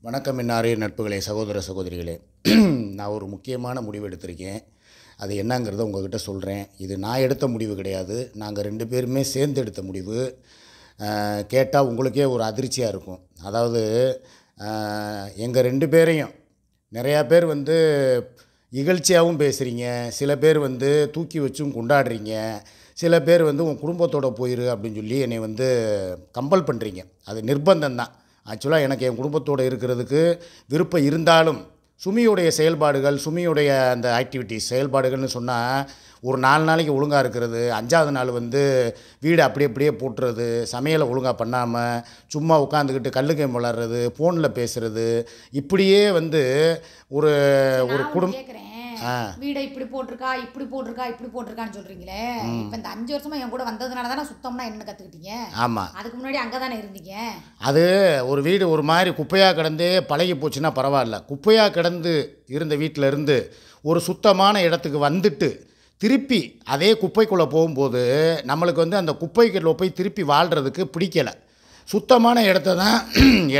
வணக்கம் இன்னாரே நட்புகளே, சகோதர சகோதரிகளே. நான் ஒரு முக்கியமான முடிவு எடுத்திருக்கேன். அது என்னங்கிறத உங்ககிட்ட சொல்கிறேன். இது நான் எடுத்த முடிவு கிடையாது. நாங்கள் 2 பேருமே சேர்ந்து எடுத்த முடிவு. கேட்டால் உங்களுக்கே ஒரு அதிர்ச்சியாக இருக்கும். அதாவது எங்கள் 2 பேரையும் நிறையா பேர் இகழ்ச்சியாகவும் பேசுகிறீங்க, சில பேர் தூக்கி வச்சும் கொண்டாடுறீங்க, சில பேர் உன் குடும்பத்தோடு போயிரு அப்படின்னு சொல்லி என்னை கம்பல் பண்ணுறீங்க. அது நிர்பந்தம் தான். ஆக்சுவலாக எனக்கு என் குடும்பத்தோடு இருக்கிறதுக்கு விருப்பம் இருந்தாலும் சுமியுடைய செயல்பாடுகள், சுமியுடைய அந்த ஆக்டிவிட்டீஸ் செயல்பாடுகள்னு சொன்னால், ஒரு 4 நாளைக்கு ஒழுங்காக இருக்கிறது, 5ஆவது நாள் வீடு அப்படியே போட்டுறது, சமையலை ஒழுங்காக பண்ணாமல் சும்மா உட்காந்துக்கிட்டு கல்லு கேம் விளாட்றது, ஃபோனில் பேசுகிறது, இப்படியே ஒரு ஒரு குடும்பம். வீடை இப்படி போட்டிருக்கான்னு சொல்றீங்களே. இப்ப இந்த 5 வருஷமா என் கூட வந்ததுனால தானே சுத்தம்னா என்னன்னு கத்துக்கிட்டீங்க. ஆமாம், அதுக்கு முன்னாடி அங்கே தானே இருந்தீங்க. அது ஒரு வீடு ஒரு மாதிரி குப்பையாக கிடந்தே பழகி போச்சுன்னா பரவாயில்ல. குப்பையாக கிடந்து இருந்த வீட்டில் இருந்து ஒரு சுத்தமான இடத்துக்கு வந்துட்டு திருப்பி அதே குப்பைக்குள்ளே போகும்போது நம்மளுக்கு அந்த குப்பைக்குள்ளே போய் திருப்பி வாழ்கிறதுக்கு பிடிக்கலை. சுத்தமான இடத்த தான்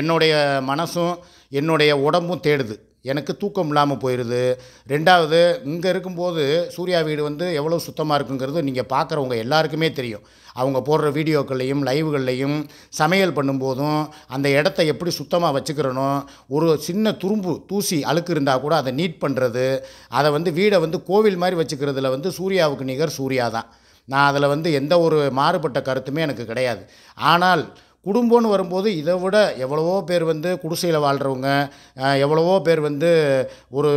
என்னுடைய மனசும் என்னுடைய உடம்பும் தேடுது. எனக்கு தூக்கம் இல்லாமல் போயிடுது. 2வது, இங்கே இருக்கும்போது சூர்யா வீடு எவ்வளோ சுத்தமாக இருக்குங்கிறது நீங்கள் பார்க்குறவங்க எல்லாருக்குமே தெரியும். அவங்க போடுற வீடியோக்கள்லையும் லைவுகள்லையும் சமையல் பண்ணும்போதும் அந்த இடத்த எப்படி சுத்தமாக வச்சுக்கிறனோ, ஒரு சின்ன துரும்பு தூசி அழுக்கு இருந்தால் கூட அதை நீட் பண்ணுறது, அதை வீடை கோவில் மாதிரி வச்சுக்கிறதுல சூர்யாவுக்கு நிகர் சூர்யா தான். நான் அதில் எந்த ஒரு மாறுபட்ட கருத்துமே எனக்கு கிடையாது. ஆனால் குடும்பம்னு வரும்போது இதை விட எவ்வளவோ பேர் குடிசையில் வாழ்கிறவங்க, எவ்வளவோ பேர் ஒரு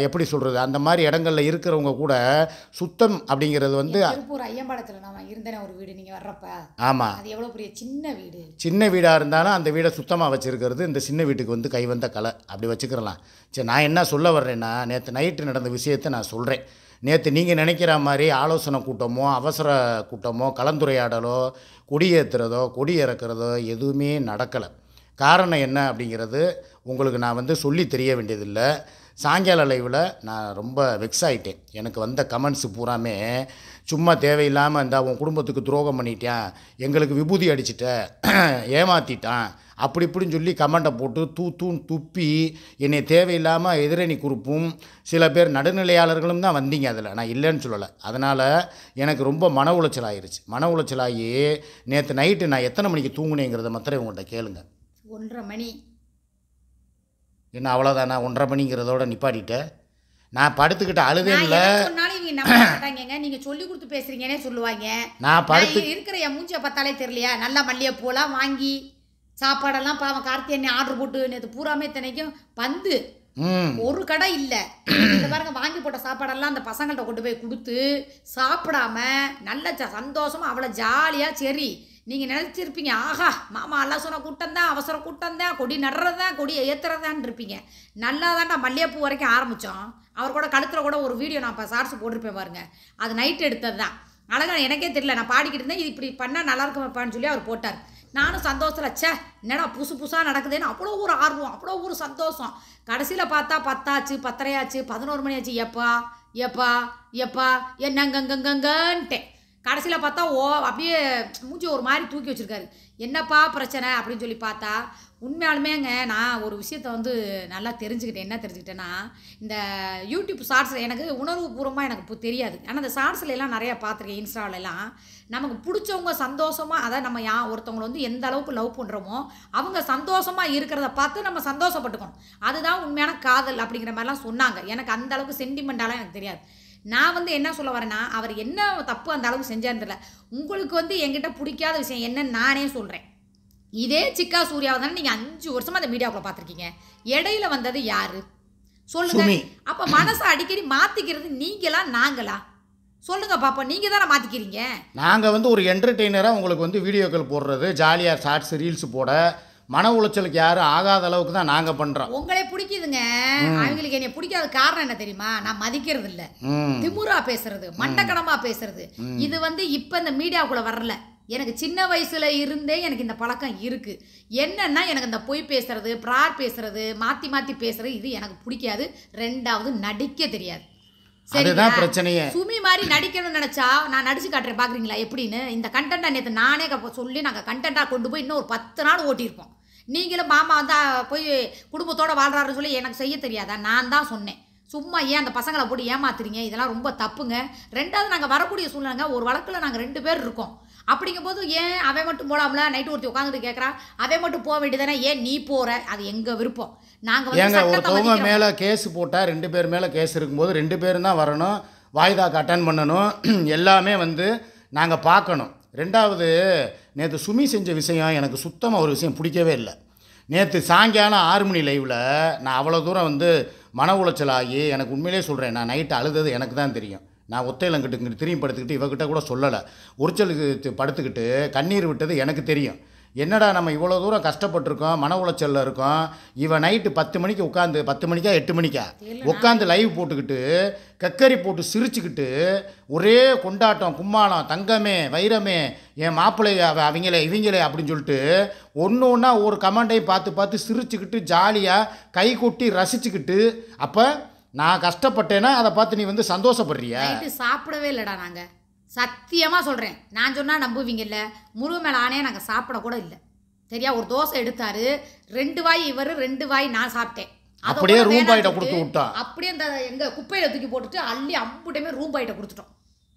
எப்படி சொல்கிறது, அந்த மாதிரி இடங்களில் இருக்கிறவங்க கூட சுத்தம் அப்படிங்கிறது ஒரு ஐயம்பாளத்தில் நான் இருந்தேன் ஒரு வீடு நீங்கள் வர்றப்ப. ஆமாம், அது எவ்வளோ பெரிய சின்ன வீடாக இருந்தாலும் அந்த வீடை சுத்தமாக வச்சுருக்கிறது இந்த சின்ன வீட்டுக்கு கை வந்த கலை. அப்படி வச்சுக்கிறலாம். சரி, நான் என்ன சொல்ல வர்றேன்னா, நேற்று நைட்டு நடந்த விஷயத்தை நான் சொல்கிறேன். நேற்று நீங்கள் நினைக்கிற மாதிரி ஆலோசனை கூட்டமோ, அவசர கூட்டமோ, கலந்துரையாடலோ, கொடியேற்றுறதோ, கொடி இறக்கிறதோ எதுவுமே நடக்கலை. காரணம் என்ன அப்படிங்கிறது உங்களுக்கு நான் சொல்லி தெரிய வேண்டியதில்லை. சாயங்கால லைவில் நான் ரொம்ப வெக்ஸ் ஆகிட்டேன். எனக்கு வந்த கமெண்ட்ஸு பூராமே சும்மா தேவையில்லாமல் உன் குடும்பத்துக்கு துரோகம் பண்ணிட்டான், எங்களுக்கு விபூதி அடிச்சிட்ட, ஏமாற்றிட்டான், அப்படி இப்படின்னு சொல்லி கமெண்ட்டை போட்டு தூன்னு துப்பி என்னை தேவையில்லாமல் எதிரணி குறுப்பும் சில பேர் நடுநிலையாளர்களும் தான் வந்தீங்க. அதில் நான் இல்லைன்னு சொல்லலை. அதனால் எனக்கு ரொம்ப மன உளைச்சல் ஆகிருச்சு. மன உளைச்சலாகி நேற்று நைட்டு நான் எத்தனை மணிக்கு தூங்குனேங்கிறத மாத்திரம் உங்கள்கிட்ட கேளுங்க. 1:30 மணி. என்ன அவ்வளோதானா? 1:30 மணிங்கிறதோட நிப்பாட்டிட்டேன். நான் படுத்துக்கிட்டு அழுதேன். இல்லை, நீங்க சொல்லி கொடுத்து பேசுறீங்கன்னே சொல்லுவாங்க. நான் படுத்து இருக்கிற என் மூஞ்சியை பார்த்தாலே தெரியலையா? நல்லா மல்லிகைப்பூலாம் வாங்கி சாப்பாடெல்லாம் பாவம் கார்த்தி எண்ணெய் ஆர்டர் போட்டு நேற்று பூராமே தினைக்கும் ஒரு கடை இல்லை. இந்த பாருங்க, வாங்கி போட்ட சாப்பாடெல்லாம் அந்த பசங்கள்கிட்ட கொண்டு போய் கொடுத்து சாப்பிடாம நல்ல சந்தோஷமா அவ்வளோ ஜாலியாக. சரி, நீங்கள் நினச்சிருப்பீங்க, ஆஹா மாமா எல்லாம் சொன்ன கூட்டம் தான், அவசர கூட்டம் தான், கொடி நடுறதான், கொடி ஏற்றுறதான் இருப்பீங்க. நல்லா தான்டா மல்லிகைப்பூ வரைக்கும் ஆரம்பித்தோம். அவர் கூட கழுத்தில் கூட ஒரு வீடியோ நான் இப்போ ஷார்ட்ஸ் போட்டிருப்பேன் பாருங்க. அது நைட்டு எடுத்தது தான். அழகாக எனக்கே தெரியல, நான் பாடிக்கிட்டு இருந்தேன். இது இப்படி பண்ணால் நல்லா இருக்குமாப்பான்னு சொல்லி அவர் போட்டார். நானும் சந்தோஷத்தில் ச்சே என்னடா புதுசாக நடக்குதுன்னு அவ்வளோ ஒரு ஆர்வம், அவ்வளோ ஒரு சந்தோஷம். கடைசியில் பார்த்தா 10 ஆச்சு, 10:30 ஆச்சு, 11 மணி ஆச்சு. எப்பா எப்பா எப்பா என்னங்கங்கங்கன்ட்டேன். கடைசியில் பார்த்தா அப்படியே மூஞ்சி ஒரு மாதிரி தூக்கி வச்சுருக்காரு. என்னப்பா பிரச்சனை அப்படின்னு சொல்லி பார்த்தா, உண்மையாலுமேங்க நான் ஒரு விஷயத்தை நல்லா தெரிஞ்சுக்கிட்டேன். என்ன தெரிஞ்சுக்கிட்டேன்னா, இந்த யூடியூப் ஷார்ட்ஸில் எனக்கு உணர்வுபூர்வமாக எனக்கு இப்போ தெரியாது. ஆனால் அந்த ஷார்ட்ஸில் எல்லாம் நிறையா பார்த்துருக்கேன். இன்ஸ்டாவிலலாம் நமக்கு பிடிச்சவங்க சந்தோஷமாக, அதாவது நம்ம ஒருத்தவங்களை எந்த அளவுக்கு லவ் பண்ணுறோமோ அவங்க சந்தோஷமாக இருக்கிறத பார்த்து நம்ம சந்தோஷப்பட்டுக்கணும். அதுதான் உண்மையான காதல் அப்படிங்கிற மாதிரிலாம் சொன்னாங்க. எனக்கு அந்த அளவுக்கு சென்டிமெண்ட்டாலாம் எனக்கு தெரியாது. நான் என்ன சொல்ல வரேன்னா, அவர் என்ன தப்பு அந்த அளவுக்கு செஞ்சாருன்னு தெரியல. உங்களுக்கு என்கிட்ட பிடிக்காத விஷயம் என்னன்னு நானே சொல்கிறேன். இதே சிக்கா சூர்யாவை தானே நீங்கள் 5 வருஷமாக அந்த மீடியாவுக்குள்ள பார்த்துருக்கீங்க. இடையில வந்தது யாரு சொல்லுங்க? அப்போ மனசை அடிக்கடி மாற்றிக்கிறது நீங்களா நாங்களா? சொல்லுங்க பாப்பா, நீங்கள் தானே மாற்றிக்கிறீங்க. நாங்கள் ஒரு என்டர்டெய்னராக உங்களுக்கு வீடியோக்கள் போடுறது, ஜாலியாக ஷார்ட்ஸ் ரீல்ஸ் போட, மன உளைச்சலுக்கு யாரும் ஆகாத அளவுக்கு தான் நாங்கள் பண்ணுறோம். உங்களே பிடிக்குதுங்க. அவங்களுக்கு என்னை பிடிக்காத காரணம் என்ன தெரியுமா? நான் மதிக்கிறது இல்லை, திமுறா பேசுறது, மண்டக்கணமாக பேசுறது. இது இப்போ இந்த மீடியாவுக்குள்ளே வரல. எனக்கு சின்ன வயசுல இருந்தே எனக்கு இந்த பழக்கம் இருக்கு. என்னன்னா, எனக்கு இந்த பொய் பேசுறது, ப்ரார் பேசுறது, மாற்றி மாற்றி பேசுறது இது எனக்கு பிடிக்காது. 2வது நடிக்க தெரியாது. அதுதான் பிரச்சனையே. சுமி மாதிரி நடிக்கணும்னு நினச்சா நான் நடிச்சு காட்டுறேன், பார்க்குறீங்களா எப்படின்னு? இந்த கண்டென்ட்டை நேற்று நானே சொல்லி நாங்கள் கண்டென்ட்டாக கொண்டு போய் இன்னும் ஒரு 10 நாள் ஓட்டியிருப்போம். நீங்களும் மாமா வந்து போய் குடும்பத்தோடு வாழ்கிறாருன்னு சொல்லி எனக்கு செய்ய தெரியாதா? நான் தான் சொன்னேன். சும்மா ஏன் அந்த பசங்களை போட்டு ஏமாத்துறீங்க? இதெல்லாம் ரொம்ப தப்புங்க. ரெண்டாவது நாங்கள் வரக்கூடிய சூழ்நிலைங்க, ஒரு வழக்கில் நாங்கள் 2 பேர் இருக்கோம். அப்படிங்கும்போது ஏன் அவன் மட்டும் போடாமல? நைட்டு ஒருத்தி உட்காந்துட்டு கேட்குறா, அவன் மட்டும் போக வேண்டியதானே, ஏன் நீ போகிற? அது எங்கள் விருப்பம். நாங்கள் ஏங்க வந்து ஒருத்தவங்க மேலே கேஸ் போட்டால் 2 பேர் மேலே கேஸ் இருக்கும்போது 2 பேரும் தான் வரணும், வாய்தாக்கு அட்டன் பண்ணணும், எல்லாமே வந்து நாங்கள் பார்க்கணும். ரெண்டாவது, நேற்று சுமி செஞ்ச விஷயம் எனக்கு சுத்தமாக ஒரு விஷயம் பிடிக்கவே இல்லை. நேற்று சாயங்காலம் 6 மணி லைவில் நான் அவ்வளோ தூரம் வந்து மன உளைச்சலாகி, எனக்கு உண்மையிலே சொல்கிறேன், நான் நைட்டு அழுதது எனக்கு தான் தெரியும். நான் ஒத்தையிலங்கிட்டு இங்கிட்டு திரும்பி படுத்துக்கிட்டு இவகிட்ட கூட சொல்லலை, உரிச்சலுக்கு படுத்துக்கிட்டு கண்ணீர் விட்டது எனக்கு தெரியும். என்னடா நம்ம இவ்வளோ தூரம் கஷ்டப்பட்டிருக்கோம், மன உளைச்சலில் இருக்கோம், இவன் நைட்டு 10 மணிக்கு உட்காந்து 10 மணிக்கா 8 மணிக்கா உட்காந்து லைவ் போட்டுக்கிட்டு கக்கரி போட்டு சிரிச்சுக்கிட்டு ஒரே கொண்டாட்டம், கும்மாளம், தங்கமே வைரமே என் மாப்பிள்ளை இவங்களே அப்படின்னு சொல்லிட்டு ஒன்று ஒன்றா ஒரு கமெண்டையும் பார்த்து பார்த்து சிரிச்சுக்கிட்டு ஜாலியாக கை கொட்டி ரசிச்சுக்கிட்டு, அப்போ நான் கஷ்டப்பட்டேன்னா அதை பார்த்து நீ வந்து சந்தோஷப்படுறியா? நைட்டு சாப்பிடவே இல்லைடா நாங்கள், சத்தியமாக சொல்கிறேன். நான் சொன்னால் நம்புவீங்கல்ல, முருகன் மேலே ஆனே நாங்கள் சாப்பிடக்கூட இல்லை. சரியா? ஒரு தோசை எடுத்தாரு, 2 வாய் இவர், 2 வாய் நான் சாப்பிட்டேன். அப்படியே ரூம் பாய்ட்ட கொடுத்து விட்டோம். அப்படியே இந்த எங்கள் குப்பையில் தூக்கி போட்டுட்டு அள்ளி அம்புட்டையுமே ரூம் பாய்ட்ட கொடுத்துட்டோம்.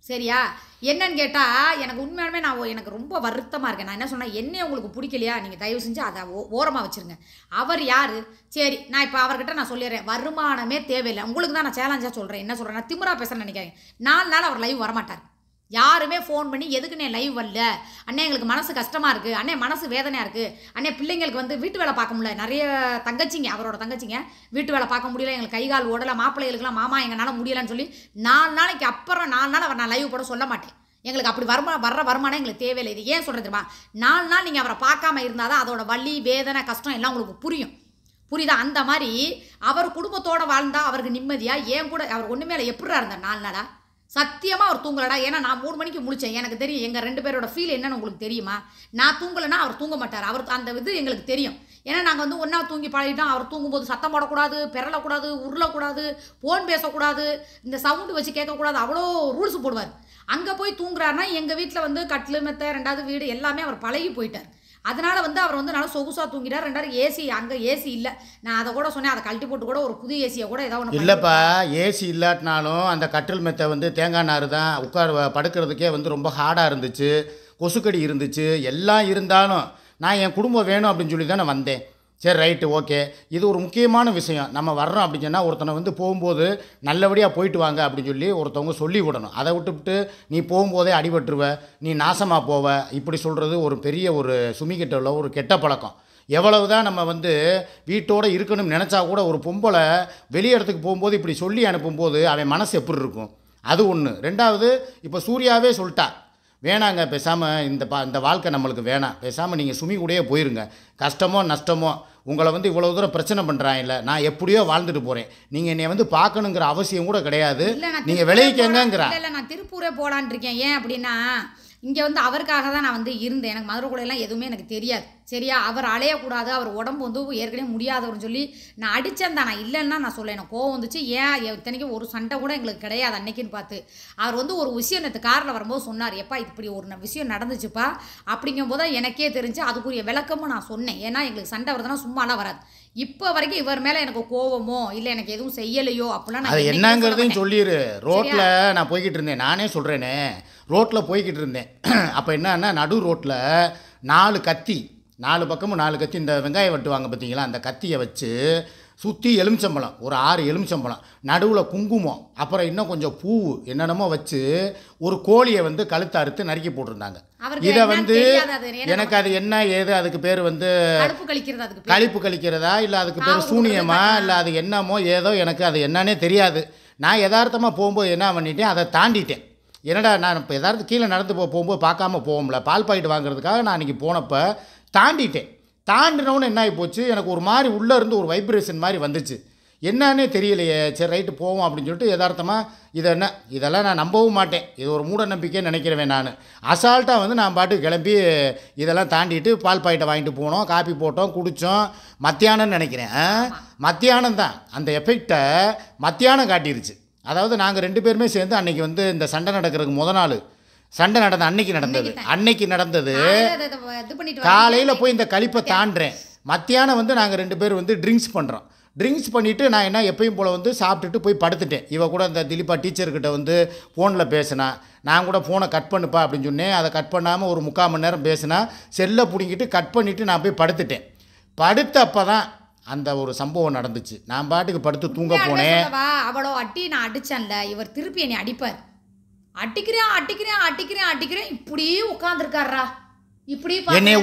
சரியா? என்னன்னு கேட்டால் எனக்கு உண்மையாலுமே எனக்கு ரொம்ப வருத்தமாக இருக்கேன். நான் என்ன சொன்னேன், என்னையே உங்களுக்கு பிடிக்கலையா, நீங்கள் தயவு செஞ்சு அதை ஓரமாக வச்சுருங்க. அவர் யார்? சரி, நான் இப்போ அவர்கிட்ட நான் சொல்லிடுறேன், வருமானமே தேவையில்லை. உங்களுக்கு தான் நான் சேலஞ்சாக சொல்கிறேன். என்ன சொல்கிறேன், நான் திமிரா பேசுகிறேன்னு நினைக்காதீங்க. 4 நாள் அவர் லைவ் வரமாட்டார். யாருமே ஃபோன் பண்ணி எதுக்குண்ணே லைவ் வரல அண்ணே, எங்களுக்கு மனசு கஷ்டமாக இருக்குது அண்ணே, மனசு வேதனையாக இருக்குது அண்ணே, பிள்ளைங்களுக்கு வந்து வீட்டு வேலை பார்க்க முடியல, நிறைய தங்கச்சிங்க, அவரோட தங்கச்சிங்க வீட்டு வேலை பார்க்க முடியல, எங்களுக்கு கை கால் ஓடலை, மாப்பிள்ளைகளுக்குலாம் மாமா எங்களால் முடியலன்னு சொல்லி 4 நாளைக்கு அப்புறம் 4 நாள் அவர் நான் லைவ் போட சொல்ல மாட்டேன். எங்களுக்கு அப்படி வர்ற வருமானம் எங்களுக்கு தேவையில்லை. இது ஏன் சொல்கிறது தெரியுமா? 4 நாள் நீங்கள் அவரை பார்க்காம இருந்தால் தான் அதோட வலி, வேதனை, கஷ்டம் எல்லாம் உங்களுக்கு புரியுதா? அந்த மாதிரி அவர் குடும்பத்தோடு வாழ்ந்தால் அவருக்கு நிம்மதியாக, ஏன் கூட அவர் ஒன்றுமே இல்லை. எப்படிடா இருந்தார் 4 நாளாக? சத்தியமாக அவர் தூங்கலடா. ஏன்னா நான் 3 மணிக்கு முழிச்சேன். எனக்கு தெரியும் எங்கள் 2 பேரோட ஃபீல் என்னன்னு உங்களுக்கு தெரியுமா? நான் தூங்கலைன்னா அவர் தூங்க மாட்டார். அவர் அந்த இது எங்களுக்கு தெரியும். ஏன்னா நாங்கள் வந்து ஒன்றா தூங்கி பழகிட்டோம். அவர் தூங்கும்போது சத்தம் போடக்கூடாது, பெறலக்கூடாது, உருளக்கூடாது, ஃபோன் பேசக்கூடாது, இந்த சவுண்டு வச்சு கேட்கக்கூடாது, அவ்வளோ ரூல்ஸ் போடுவார். அங்கே போய் தூங்குறாருன்னா எங்கள் வீட்டில் வந்து கட்டில் மெத்த 2வது வீடு எல்லாமே அவர் பழகி போயிட்டார். அதனால் வந்து அவர் வந்து நல்லா சொகுசாக தூங்கிட்டார். 2வது ஏசி, அங்கே ஏசி இல்லை. நான் அதை கூட சொன்னேன், அதை கழட்டி போட்டு கூட ஒரு புது ஏசியை கூட ஏதாவது ஒன்று இல்லைப்பா. ஏசி இல்லாட்டினாலும் அந்த கட்டில் மெத்தை வந்து தேங்காய் நார் தான், படுக்கிறதுக்கே வந்து ரொம்ப ஹார்டாக இருந்துச்சு, கொசுக்கடி இருந்துச்சு, எல்லாம் இருந்தாலும் நான் என் குடும்பம் வேணும் அப்படின்னு சொல்லி தான் நான் வந்தேன். சரி, ரைட்டு, ஓகே. இது ஒரு முக்கியமான விஷயம். நம்ம வர்றோம் அப்படின்னு சொன்னால் ஒருத்தனை வந்து போகும்போது நல்லபடியாக போயிட்டு வாங்க அப்படின்னு சொல்லி ஒருத்தவங்க சொல்லி விடணும். அதை விட்டுவிட்டு நீ போகும்போதே அடிபட்டுருவ, நீ நாசமாக போவ, இப்படி சொல்கிறது ஒரு பெரிய ஒரு சுமிக்கிட்ட உள்ள ஒரு கெட்ட பழக்கம். எவ்வளவு தான் நம்ம வந்து வீட்டோடு இருக்கணும்னு நினச்சா கூட ஒரு பொம்பளை வெளி இடத்துக்கு போகும்போது இப்படி சொல்லி அனுப்பும்போது அவன் மனசு எப்படி இருக்கும்? அது ஒன்று. ரெண்டாவது, இப்போ சூர்யாவே சொல்லிட்டா, வேணாங்க, பேசாமல் இந்த வாழ்க்கை நம்மளுக்கு வேணாம், பேசாமல் நீங்கள் சுமி கூடயே போயிருங்க, கஷ்டமோ நஷ்டமோ உங்களை வந்து இவ்வளோ தூரம் பிரச்சனை பண்ணுறாங்கல்ல, நான் எப்படியோ வாழ்ந்துட்டு போகிறேன், நீங்கள் என்னை வந்து பார்க்கணுங்கிற அவசியம் கூட கிடையாது, நீங்கள் விளைவிக்கங்கிறா. இல்லை, நான் திருப்பூரே போகலான் இருக்கேன். ஏன் அப்படின்னா இங்கே வந்து அவருக்காக தான் நான் வந்து இருந்தேன். எனக்கு மதுரை கூடையெல்லாம் எதுவுமே எனக்கு தெரியாது. சரியா? அவர் அலையக்கூடாது, அவர் உடம்பு வந்து ஏற்கனவே முடியாதவர்னு சொல்லி நான் அடித்தேன் தான். நான் இல்லைன்னா நான் சொல்ல, எனக்கு கோவம் வந்துச்சு. ஏன் இத்தனைக்கும் ஒரு சண்டை கூட எங்களுக்கு கிடையாது அன்னைக்குன்னு பார்த்து. அவர் வந்து ஒரு விஷயம் நேற்று காரில் வரும்போது சொன்னார், எப்பா இப்படி ஒரு விஷயம் நடந்துச்சுப்பா அப்படிங்கும்போது தான் எனக்கே தெரிஞ்சு அதுக்குரிய விளக்கமும் நான் சொன்னேன். ஏன்னா எங்களுக்கு சண்டை வருதுன்னா சும்மாலாம் வராது. இப்போ வரைக்கும் இவர் மேலே எனக்கு கோவமோ இல்லை எனக்கு எதுவும் செய்யலையோ அப்படிலாம் அது என்னங்கிறதையும் சொல்லிடு. ரோட்டில் நான் போய்கிட்டு இருந்தேன், நானே சொல்கிறேனே, ரோட்டில் போய்கிட்டு இருந்தேன். அப்போ என்னன்னா நடு ரோட்டில் 4 கத்தி, 4 பக்கமும் 4 கத்தி, இந்த வெங்காயம் வெட்டுவாங்க பார்த்தீங்களா, அந்த கத்தியை வச்சு சுற்றி எலுமிச்சம்பழம், ஒரு 6 எலுமிச்சம்பழம், நடுவில் குங்குமம், அப்புறம் இன்னும் கொஞ்சம் பூ என்னென்னமோ வச்சு ஒரு கோழியை வந்து கழுத்தை அறுத்து நறுக்கி போட்டிருந்தாங்க. இதை வந்து எனக்கு அது என்ன ஏது அதுக்கு பேர் வந்து கழிப்பு கழிக்கிறதா இல்லை அதுக்கு பேர் சூனியமா இல்லை அது என்னமோ ஏதோ எனக்கு அது என்னன்னே தெரியாது. நான் யதார்த்தமாக போகும்போது என்ன பண்ணிட்டேன், அதை தாண்டிட்டேன். என்னடா நான் இப்போ எதாவது கீழே நடந்து போகும்போது பார்க்காம போவோம்ல, பால் பாக்கெட் வாங்குறதுக்காக நான் அன்றைக்கி போனப்போ தாண்டிட்டேன். தாண்டினவுன்னு என்ன ஆகி போச்சு, எனக்கு ஒரு மாதிரி உள்ளே இருந்து ஒரு வைப்ரேஷன் மாதிரி வந்துச்சு. என்னன்னே தெரியலையே. சரி, ரைட்டு போவோம் அப்படின்னு சொல்லிட்டு யதார்த்தமாக இதெல்லாம் நான் நம்பவும் மாட்டேன், இது ஒரு மூட நம்பிக்கைன்னு நினைக்கிறேன். நான் அசால்ட்டாக வந்து நான் பாட்டு கிளம்பி இதெல்லாம் தாண்டிட்டு பால் பாக்கெட்டை வாங்கிட்டு போனோம், காப்பி போட்டோம், குடித்தோம். மத்தியானம்னு நினைக்கிறேன், மத்தியானம் தான் அந்த எஃபெக்டை மத்தியானம் காட்டிருச்சு. அதாவது நாங்கள் 2 பேருமே சேர்ந்து அன்றைக்கி வந்து இந்த சண்டை நடக்கிறதுக்கு முத நாள் சண்டை அன்னைக்கு நடந்தது காலையில் போய் இந்த கழிப்பை தாண்டுறேன், மத்தியானம் வந்து நாங்கள் 2 பேர் வந்து ட்ரிங்க்ஸ் பண்ணுறோம். ட்ரிங்க்ஸ் பண்ணிவிட்டு நான் என்ன எப்பயும் போல் வந்து சாப்பிட்டுட்டு போய் படுத்துட்டேன். இவ கூட இந்த திலீபா டீச்சர்கிட்ட வந்து ஃபோனில் பேசினா, நான் கூட ஃபோனை கட் பண்ணுப்பா அப்படின்னு சொன்னேன். அதை கட் பண்ணாமல் ஒரு 3/4 மணி நேரம் பேசினா, செல்லை பிடிங்கிட்டு கட் பண்ணிவிட்டு நான் போய் படுத்துட்டேன். படுத்தப்போ தான் அந்த ஒரு சம்பவம் நடந்துச்சு. நான் பாட்டுக்கு படுத்து தூங்க போனேன். அவ்வளோ அட்டி நான் அடித்தேன்ல, இவர் திருப்பி என்னை அடிப்பார். அடிக்கிறேன் இப்படியே உட்காந்துருக்காரா. இப்படி என்னை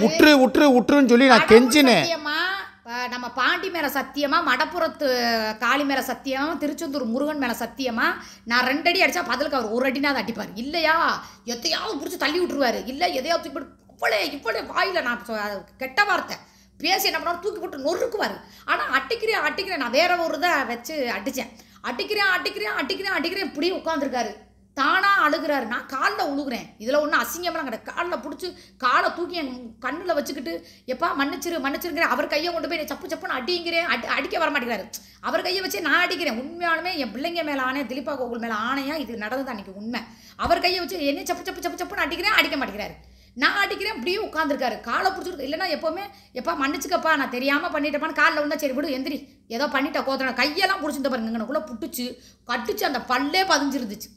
உற்றுன்னு சொல்லி நான் கெஞ்சினேன். நம்ம பாண்டி மேலே சத்தியமா, மடப்புறத்து காளி மேலே சத்தியமா, திருச்செந்தூர் முருகன் மேலே சத்தியமா, நான் 2 அடி அடித்தா பதிலுக்கு அவர் 1 அடினா அடிப்பார். இல்லையா எதையாவது பிடிச்சி தள்ளி விட்டுருவாரு. இல்லை எதையாவது இவ்வளோ வாயில் நான் கெட்ட வார்த்தை பேசி என்ன பண்ணுவார், தூக்கி போட்டு நொறுக்குவார். ஆனால் அடிக்கிறேன் நான் வேற ஒரு இதை வச்சு அடித்தேன். அடிக்கிறேன் இப்படியே உட்காந்துருக்காரு. தானாக அழுகிறாரு. நான் காலில் உழுகுறேன். இதில் ஒன்றும் அசிங்கமெல்லாம் கிடையாது. காலில் பிடிச்சி காலை தூக்கி என் கண்ணில் வச்சுக்கிட்டு எப்பா மன்னிச்சிருங்கிறேன். அவர் கையை கொண்டு போய் சப்புன்னு அடிங்கிறேன். அடிக்க வர மாட்டேங்கிறாரு. அவர் கையை வச்சு நான் அடிக்கிறேன். உண்மையாலுமே என் பிள்ளைங்க மேலே ஆணையா, திலீபா கோகுல் மேலே ஆணையா, இது நடந்தது அன்றைக்கி உண்மை. அவர் கையை வச்சு என்ன சப்புன்னு அடிக்கிறேன். அடிக்க மாட்டேங்கிறாரு. நான் அடிக்கிறேன். அப்படியே உட்காந்துருக்காரு. காலை பிடிச்சிருக்கு. இல்லைன்னா எப்போவுமே எப்பா மன்னிச்சுக்கப்பா, நான் தெரியாமல் பண்ணிட்டேப்பான்னு காலில் வந்தால் சரி விடு எந்திரி, ஏதோ பண்ணிட்டா கோத்துறேன். கையெல்லாம் பிடிச்சிருந்த பாருங்க, இங்கனக்குள்ளே கட்டுச்சு. அந்த பல்லே பதிஞ்சிருந்துச்சு.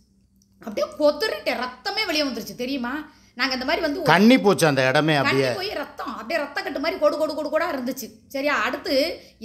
அப்படியே கொத்துறிட்டேன். ரத்தமே வெளியே வந்துருச்சு தெரியுமா. நாங்கள் இந்த மாதிரி வந்து கண்ணி போச்சு அந்த இடமே. அப்படியே போய் அப்படியே ரத்த கட்டு மாதிரி கொடு கூட இருந்துச்சு. சரியா. அடுத்து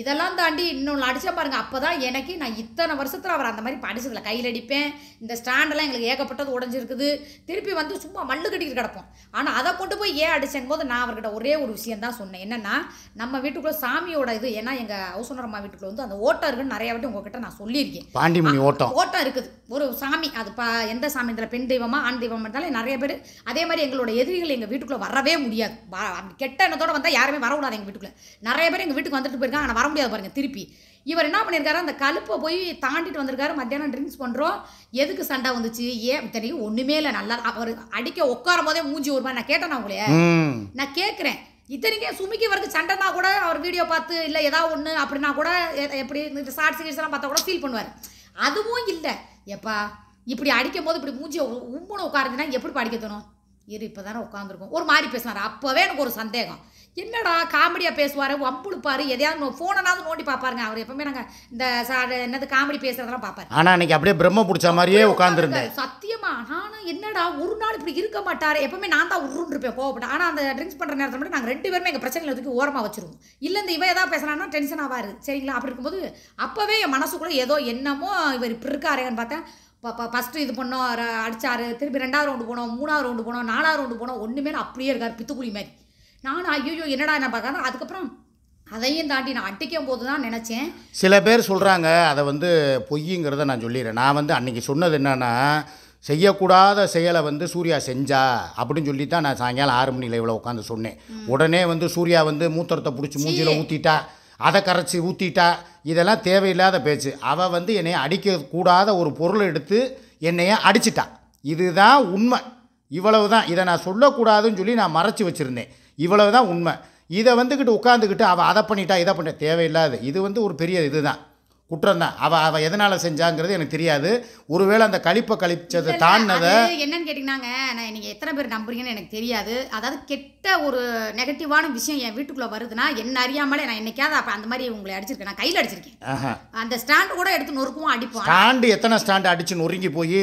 இதெல்லாம் தாண்டி இன்னொன்று அடிச்சா பாருங்க. அப்போதான் எனக்கு நான் இத்தனை வருஷத்தில் அவர் அந்த மாதிரி படிச்சதில்ல. கையில் அடிப்பேன். இந்த ஸ்டாண்டெல்லாம் எங்களுக்கு ஏகப்பட்டது உடஞ்சிருக்குது. திருப்பி வந்து சும்மா மல்லு கட்டிட்டு கிடப்போம். ஆனால் அதை கொண்டு போய் ஏன் அடிச்சேன் போது நான் அவர்கிட்ட ஒரே ஒரு விஷயம் தான் சொன்னேன். என்னன்னா, நம்ம வீட்டுக்குள்ளே சாமியோட இது, ஏன்னா எங்கள் ஹவுஸ் அம்மா வீட்டுக்குள்ள வந்து அந்த ஓட்டம் இருக்குன்னு நிறைய வாட்டி உங்ககிட்ட நான் சொல்லியிருக்கேன். பாண்டிமணி ஓட்டம் இருக்குது. ஒரு சாமி, அது எந்த சாமி இதில் பெண் தெய்வமா ஆண் தெய்வம் இருந்தாலும் நிறைய பேர் அதே மாதிரி எங்களோட எதிரிகள் எங்கள் வீட்டுக்குள்ளே வரவே முடியாது. கெட்ட எண்ணத்தோடு வந்தால் யாருமே வரக்கூடாது எங்கள் வீட்டுக்குள்ளே. நிறைய பேர் எங்கள் வீட்டுக்கு வந்துட்டு போயிருக்காங்க. ஆனால் வர முடியாது பாருங்க. திருப்பி இவர் என்ன பண்ணியிருக்காரு, அந்த கழுப்பை போய் தாண்டிட்டு வந்திருக்காரு. மத்தியானம் ட்ரிங்க்ஸ் பண்ணுறோம். எதுக்கு சண்டை வந்துச்சு, ஏன் தெரியும், ஒன்றுமே இல்லை. நல்லா அவர் அடிக்க உட்காரும் போதே மூஞ்சி ஒரு மாதிரி. நான் கேட்டேன் உங்களையே, நான் கேட்குறேன். இத்தனைக்கே சுமிக்கு வரைக்கும் சண்டைனா கூட அவர் வீடியோ பார்த்து இல்லை ஏதாவது ஒன்று அப்படின்னா கூட எப்படி இந்த ஷார்ட்ஸ் கீட்ஸ்லாம் பார்த்தா கூட ஃபீல் பண்ணுவார். அதுவும் இல்லை. எப்பா இப்படி அடிக்கும் போது இப்படி மூஞ்சி உம்முன்னு உட்காருந்துன்னா எப்படி அடிக்க தோணும். இப்போ தானே உட்காந்துருக்கோம். ஒரு மாதிரி பேசினார். அப்போவே எனக்கு ஒரு சந்தேகம். என்னடா காமெடியாக பேசுவார், வம்புழுப்பார், எதையாவது ஃபோனாவது நோண்டி பார்ப்பாருங்க. அவர் எப்பவுமே நாங்கள் இந்த என்னது காமெடி பேசுறதெல்லாம் பார்ப்பார். ஆனால் அன்றைக்கி அப்படியே பிரம்ம பிடிச்ச மாதிரியே உட்காந்துருந்தேன். சத்தியமா. ஆனால் என்னடா ஒரு நாள் இப்படி இருக்க மாட்டார். எப்பவுமே நான் தான் உருன்னு இருப்பேன், கோவப்பட்டேன். ஆனால் அந்த ட்ரிங்க்ஸ் பண்ணுற நேரத்தில் மட்டும் நாங்கள் 2 பேருமே எங்கள் பிரச்சனையில் தூக்கி ஓரமாக வச்சிருவோம். இல்லை இந்த இவன் ஏதாவது பேசுனான்னா டென்ஷன் ஆவாரு. சரிங்களா. அப்படி இருக்கும்போது அப்போவே என் மனசுக்குள்ளே ஏதோ என்னமோ இவர் இப்படி இருக்காருன்னு பார்த்தேன். ஃபஸ்ட்டு இது பண்ணோம், அடித்தார். திருப்பி 2வது ரவுண்டு போனோம், 3வது ரவுண்டு போனோம், 4வது ரவுண்டு போனோம். ஒன்றுமே அப்படியே இருக்கார் பித்துக்குழி மாதிரி. நான் ஐயோ என்னடா என்ன பார்க்காத. அதுக்கப்புறம் அதையும் தாண்டி நான் அடிக்கும் போது தான் நினச்சேன். சில பேர் சொல்கிறாங்க அதை வந்து பொய்யுங்கிறத நான் சொல்லிடுறேன். நான் வந்து அன்றைக்கி சொன்னது என்னென்னா, செய்யக்கூடாத செயலை வந்து சூர்யா செஞ்சா அப்படின்னு சொல்லி தான் நான் சாயங்காலம் 6 மணியில் இவ்வளோ உட்காந்து சொன்னேன். உடனே வந்து சூர்யா வந்து மூத்திரத்தை பிடிச்சி மூஞ்சியில் ஊற்றிட்டா, அதை கரைச்சி ஊற்றிட்டா. இதெல்லாம் தேவையில்லாத பேச்சு. அவள் வந்து என்னைய அடிக்கக்கூடாத ஒரு பொருளை எடுத்து என்னைய அடிச்சிட்டா. இதுதான் உண்மை. இவ்வளவு தான். இதை நான் சொல்லக்கூடாதுன்னு சொல்லி நான் மறைச்சி வச்சுருந்தேன். இவ்வளவு தான் உண்மை. இதை வந்துக்கிட்டு உட்காந்துக்கிட்டு அவள் அதை பண்ணிட்டா இதை பண்ணிட்டா தேவையில்லாது. இது வந்து ஒரு பெரிய இதுதான், குற்றம் தான். அவள் எதனால் செஞ்சாங்கிறது எனக்கு தெரியாது. ஒருவேளை அந்த கழிச்சதை தாண்டினதை என்னன்னு கேட்டிங்கன்னாங்க, நான் நீங்கள் எத்தனை பேர் நம்புறீங்கன்னு எனக்கு தெரியாது. அதாவது கெட்ட ஒரு நெகட்டிவான விஷயம் என் வீட்டுக்குள்ளே வருதுன்னா என்ன அறியாமலே நான் என்னைக்காவது அப்போ அந்த மாதிரி உங்களை அடிச்சிருக்கேன். நான் கையில் அடிச்சிருக்கேன். அந்த ஸ்டாண்டு கூட எடுத்து நொறுக்குவோம், அடிப்போம். ஸ்டாண்டு எத்தனை ஸ்டாண்டு அடிச்சு நொறுங்கி போய்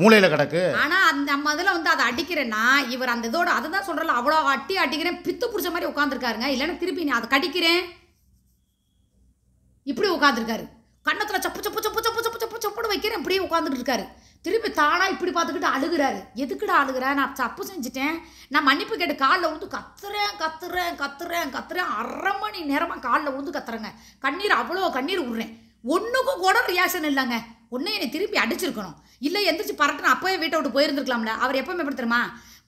மூளையில் கிடக்கு. ஆனால் அந்த நம்ம இதில் வந்து அதை அடிக்கிறேன்னா இவர் அந்த இதோட அதை தான் சொல்கிறல, அவ்வளோ அடிக்கிறேன் பித்து பிடிச்ச மாதிரி உட்காந்துருக்காருங்க. இல்லைன்னா திருப்பி நான் அதை கடிக்கிறேன் இப்படி உட்காந்துருக்காரு. கண்ணத்தில் சப்புன்னு வைக்கிறேன். இப்படியே உட்காந்துட்டு இருக்காரு. திருப்பி தானாக இப்படி பார்த்துக்கிட்டு அழுகிறாரு. எதுக்குடா அழுகிறேன், நான் தப்பு செஞ்சுட்டேன், நான் மன்னிப்பு கேட்டு காலில் விழுந்து கத்துறேன். 1/2 மணி நேரமாக காலில் விழுந்து கத்துறேங்க. அவ்வளோ கண்ணீர் விடுறேன். ஒன்றுக்கும் கூட ரியாக்ஷன் இல்லைங்க. ஒன்று என்னை திருப்பி அடிச்சிருக்கணும். இல்லை எந்திரிச்சு பரட்டுன்னு அப்போவே வீட்டை விட்டு போயிருந்துருக்கலாம்ல. அவர் எப்போ எப்படி தெரியுமா,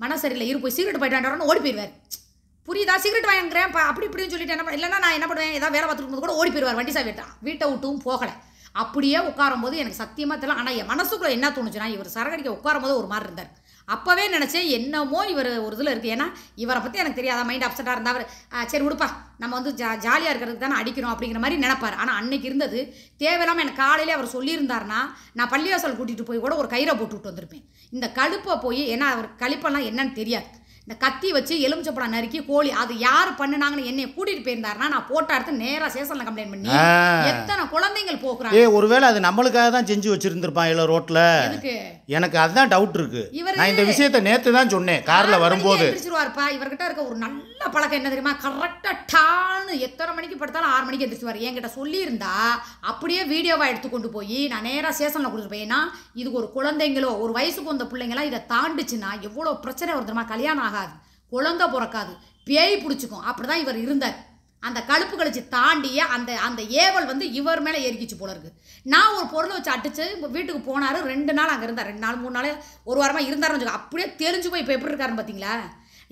மனசு சரியில்லை, போய் சிகரெட் போயிட்டு வேண்டாம்னு ஓடி போயிடுவார். புரியுதா. சிகரெட் வாங்குறேன் அப்படி இப்படின்னு சொல்லிட்டு என்ன இல்லைன்னா நான் என்ன பண்ணுவேன், ஏதாவது வேலை பார்த்துட்டு போது கூட ஓடி போயிடுவார். வண்டி சாவிட்டான். வீட்டை விட்டும் போகலை. அப்படியே உட்காரும் போது எனக்கு சத்தியமாக தெரியல. ஆனால் என் மனசுக்குள்ளே என்ன தோணுச்சுன்னா, இவர் சரகடிக்க உட்காரும் போது ஒரு மாதிரி இருந்தார். அப்போவே நினச்சேன் என்னமோ இவர் ஒரு இதில் இருக்குது. ஏன்னா இவரை பற்றி எனக்கு தெரியாத, மைண்ட் அப்செட்டாக இருந்தால் அவர் சரி விடுப்பா நம்ம வந்து ஜாலியாக இருக்கிறதுக்கு தானே அடிக்கணும் அப்படிங்கிற மாதிரி நினைப்பார். ஆனால் அன்னைக்கு இருந்தது தேவையில்லாமல் எனக்கு காலையிலே அவர் சொல்லியிருந்தாருன்னா நான் பள்ளிவாசல் கூட்டிகிட்டு போய் கூட ஒரு கயிறை போட்டு விட்டு வந்திருப்பேன். இந்த கழுப்பை போய், ஏன்னா அவர் கழிப்பெல்லாம் என்னன்னு தெரியாது. இந்த கத்தி வச்சு எலுமிச்சப்பழம் நறுக்கி கோழி அது யார் பண்ணுனாங்கன்னு என்னை கூட்டிட்டு போயிருந்தாருன்னா நான் போட்டோ எடுத்து நேராக ஸ்டேஷன்ல கம்ப்ளைண்ட் பண்ணி எத்தனை குழந்தைகள் போக்குறாங்க. ஒருவேளை அது நம்மளுக்காக தான் செஞ்சு வச்சிருந்திருப்பான் இல்லை ரோட்ல. எனக்கு அதுதான் டவுட் இருக்கு. நான் இந்த விஷயத்தை நேற்று தான் சொன்னேன் கார்ல வரும்போது. எந்திரிச்சிருவாருப்பா. இவர்கிட்ட இருக்க ஒரு நல்ல பழக்கம் என்ன தெரியுமா, கரெக்டாக டான்னு எத்தனை மணிக்கு படுத்தாலும் 6 மணிக்கு எந்திரிச்சுவார். என்கிட்ட சொல்லியிருந்தா அப்படியே வீடியோவாக எடுத்து கொண்டு போய் நான் நேராக ஸ்டேஷனில் கொடுத்துட்டு போய், ஏன்னா இதுக்கு ஒரு குழந்தைங்களோ ஒரு வயசுக்கு வந்த பிள்ளைங்களாம் இதை தாண்டிச்சுன்னா எவ்வளோ பிரச்சனை வருதுமா, கல்யாணம் ஆகாது, குழந்தை பிறக்காது, பேய் பிடிச்சிக்கும். அப்படிதான் இவர் இருந்தார். அந்த கழுப்பு கழிச்சு தாண்டிய அந்த அந்த ஏவல் வந்து இவர் மேலே ஏறிக்கிச்சு போல இருக்கு. நான் ஒரு பொருளை வச்சு அடிச்சு வீட்டுக்கு போனார். 2 நாள் அங்கே இருந்தார். 2 நாள் 3 நாள் ஒரு வாரமாக இருந்தாருன்னு வச்சுக்கோ. அப்படியே தெரிஞ்சு போய் இப்போ எப்படி இருக்காருன்னு பார்த்தீங்களா.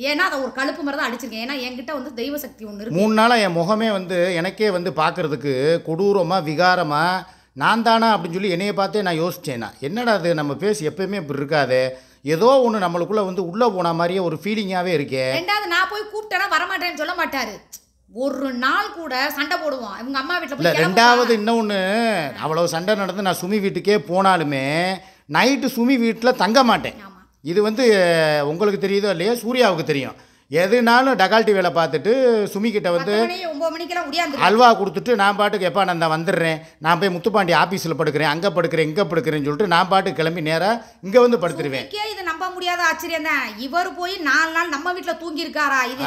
ஏன்னா அதை ஒரு கழுப்பு மாதிரி தான் அடிச்சிருக்கேன். ஏன்னா என்கிட்ட வந்து தெய்வ சக்தி ஒன்று இருக்கு. 3 நாளாக என் முகமே வந்து எனக்கே வந்து பார்க்கறதுக்கு கொடூரமாக விகாரமாக நான் தானா அப்படின்னு சொல்லி என்னையை பார்த்தே நான் யோசித்தேன்னா, என்னடா அது நம்ம பேசி எப்பயுமே இப்படி இருக்காது, ஏதோ ஒன்று நம்மளுக்குள்ளே வந்து உள்ளே போன மாதிரியே ஒரு ஃபீலிங்காகவே இருக்கே. 2வது நான் போய் கூப்பிட்டேன்னா வரமாட்டேன்னு சொல்ல மாட்டார். ஒரு நாள் கூட சண்டை போடுவோம் இவங்க அம்மா வீட்டில். இல்லை 2வது இன்னொன்று, அவ்வளோ சண்டை நடந்து நான் சுமி வீட்டுக்கே போனாலுமே நைட்டு சுமி வீட்டில் தங்க மாட்டேன். இது வந்து உங்களுக்கு தெரியுதோ இல்லையா, சூர்யாவுக்கு தெரியும். எதுனாலும் டகால்ட்டி வேலை பார்த்துட்டு சுமிக்கிட்ட வந்து 9 மணிக்கெல்லாம் அல்வா கொடுத்துட்டு நான் பாட்டுக்கு எப்போ நான் வந்துடுறேன், நான் போய் முத்துப்பாண்டி ஆஃபீஸில் படுக்கிறேன், அங்கே படுக்கிறேன், இங்கே படுக்கிறேன்னு சொல்லிட்டு நான் பாட்டுக்கு கிளம்பி நேராக இங்கே வந்து படுத்துருவேன். இது நம்ப முடியாத ஆச்சரியம் தான். இவர் போய் 4 நாள் நம்ம வீட்டில் தூங்கி இருக்காரா, இது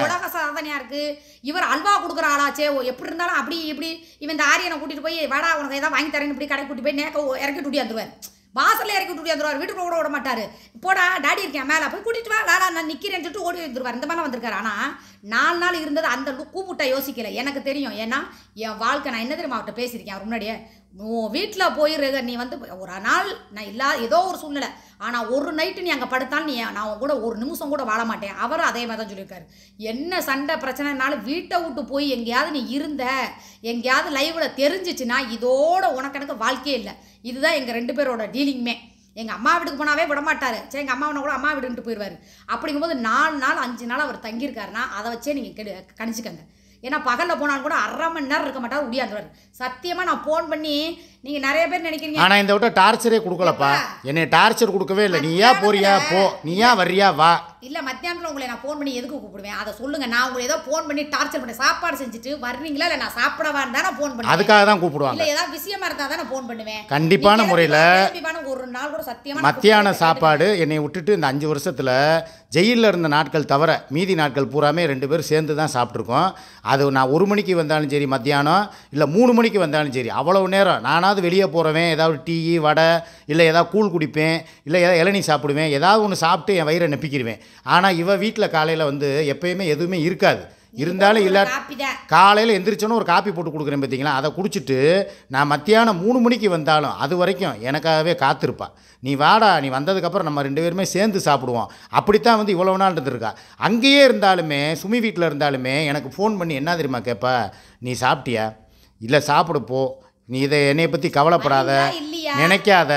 உலக சாதனையா இருக்கு. இவர் அல்வா கொடுக்குற ஆளாச்சே, எப்படி இருந்தாலும் அப்படி இப்படி இவன் இந்த ஆரியனை கூட்டிட்டு போய் வாடா உனக்கு ஏதாவது வாங்கி தரேன்னு இப்படி கடை கூட்டி போய் நேக்க இறக்கி விட்டுவந்துருவார். வாசல்ல இறக்கி விட்டுவந்துருவார். வீட்டுக்கு கூட விட மாட்டார். போடா டாடி இருக்கேன் மேலே போய் கூட்டிட்டு வா, லாடா நான் நிற்கிறேன்னு சொல்லிட்டு ஓடி வந்துருவார். இந்த மாதிரிலாம் வந்திருக்காரு. ஆனால் 4 நாள் இருந்தது அந்த கூப்பிட்டா யோசிக்கல. எனக்கு தெரியும். ஏன்னா என் வாழ்க்கை நான் என்ன தெரியுமா அவர்கிட்ட பேசியிருக்கேன். அவர் முன்னாடியே வீட்டில் போயிரு, நீ வந்து ஒரு நாள் நான் ஏதோ ஒரு சூழ்நிலை, ஆனால் ஒரு நைட்டு நீ அங்கே படுத்தாலும் நான் கூட ஒரு நிமிஷம் கூட வாழ மாட்டேன். அவரும் அதே மாதிரி தான் சொல்லியிருக்காரு. என்ன சண்டை பிரச்சனைனாலும் வீட்டை விட்டு போய் எங்கேயாவது நீ எங்கேயாவது லைவில் தெரிஞ்சிச்சுன்னா இதோட உனக்கு எனக்கு வாழ்க்கையே இல்லை. இதுதான் எங்கள் 2 பேரோட டீலிங்குமே. எங்கள் அம்மா வீட்டுக்கு போனாவே விட மாட்டார். சரி எங்கள் அம்மாவனை கூட அம்மா வீடுன்ட்டு போயிடுவார். அப்படிங்கும்போது 4 நாள் 5 நாள் அவர் தங்கியிருக்காருன்னா அதை வச்சே நீங்கள் கணிச்சிக்கங்க. ஏன்னா பகலில் போனாலும் கூட 1/2 மணி நேரம் இருக்க மாட்டார், உடியாந்துருவார். சத்தியமாக நான் ஃபோன் பண்ணி நீங்கள் நிறைய பேர் நினைக்கிறீங்க, ஆனால் இந்த விட்ட டார்ச்சரே கொடுக்கலப்பா. என்னை டார்ச்சர் கொடுக்கவே இல்லை. நீயா போறியா போ, நீயா வர்றியா வா. இல்லை மத்தியானத்தில் உங்களை நான் ஃபோன் பண்ணி எதுக்கு கூப்பிடுவேன் அதை சொல்லுங்கள். நான் உங்களை ஏதோ ஃபோன் பண்ணி டார்ச்சர் பண்ணி சாப்பாடு செஞ்சுட்டு வர்றீங்களா இல்லை நான் சாப்பிடவான்னு தான் நான் ஃபோன் பண்ணுவேன். அதுக்காக தான் கூப்பிடுவாங்க. இல்லை ஏதாவது விஷயமா இருந்தால் தான் நான் ஃபோன் பண்ணுவேன். கண்டிப்பான முறையில் ஒரு நாள் கூட சத்தியமாக மத்தியான சாப்பாடு என்னை விட்டுட்டு இந்த 5 வருஷத்தில் ஜெயிலில் இருந்த நாட்கள் தவிர மீதி நாட்கள் பூராமே 2 பேரும் சேர்ந்து தான் சாப்பிட்ருக்கோம். அது நான் 1 மணிக்கு வந்தாலும் சரி, மத்தியானம் இல்லை 3 மணிக்கு வந்தாலும் சரி, அவ்வளவு நேரம் நானாவது வெளியே போகிறவன், ஏதாவது டீ வடை இல்லை ஏதாவது கூழ் குடிப்பேன், இல்லை ஏதாவது இளநீ சாப்பிடுவேன், ஏதாவது ஒன்று சாப்பிட்டு என் வயிறை நெப்பிக்கிடுவேன். ஆனால் இவ வீட்டில் காலையில் வந்து எப்பயுமே எதுவுமே இருக்காது. இருந்தாலும் இல்லை காலையில் எந்திரிச்சோன்னு ஒரு காப்பி போட்டு கொடுக்குறேன் பார்த்தீங்களா, அதை குடிச்சிட்டு நான் மத்தியானம் 3 மணிக்கு வந்தாலும் அது வரைக்கும் எனக்காகவே காத்திருப்பா. நீ வாடா, நீ வந்ததுக்கப்புறம் நம்ம 2 பேருமே சேர்ந்து சாப்பிடுவோம். அப்படித்தான் வந்து இவ்வளோ நாள் இருந்திருக்கா. அங்கேயே இருந்தாலுமே சுமி வீட்டில் இருந்தாலுமே எனக்கு ஃபோன் பண்ணி என்ன தெரியுமா கேட்பா, நீ சாப்பிட்டியா, இல்லை சாப்பிடு போ, நீ இதை என்னையை பற்றி கவலைப்படாத, நினைக்காத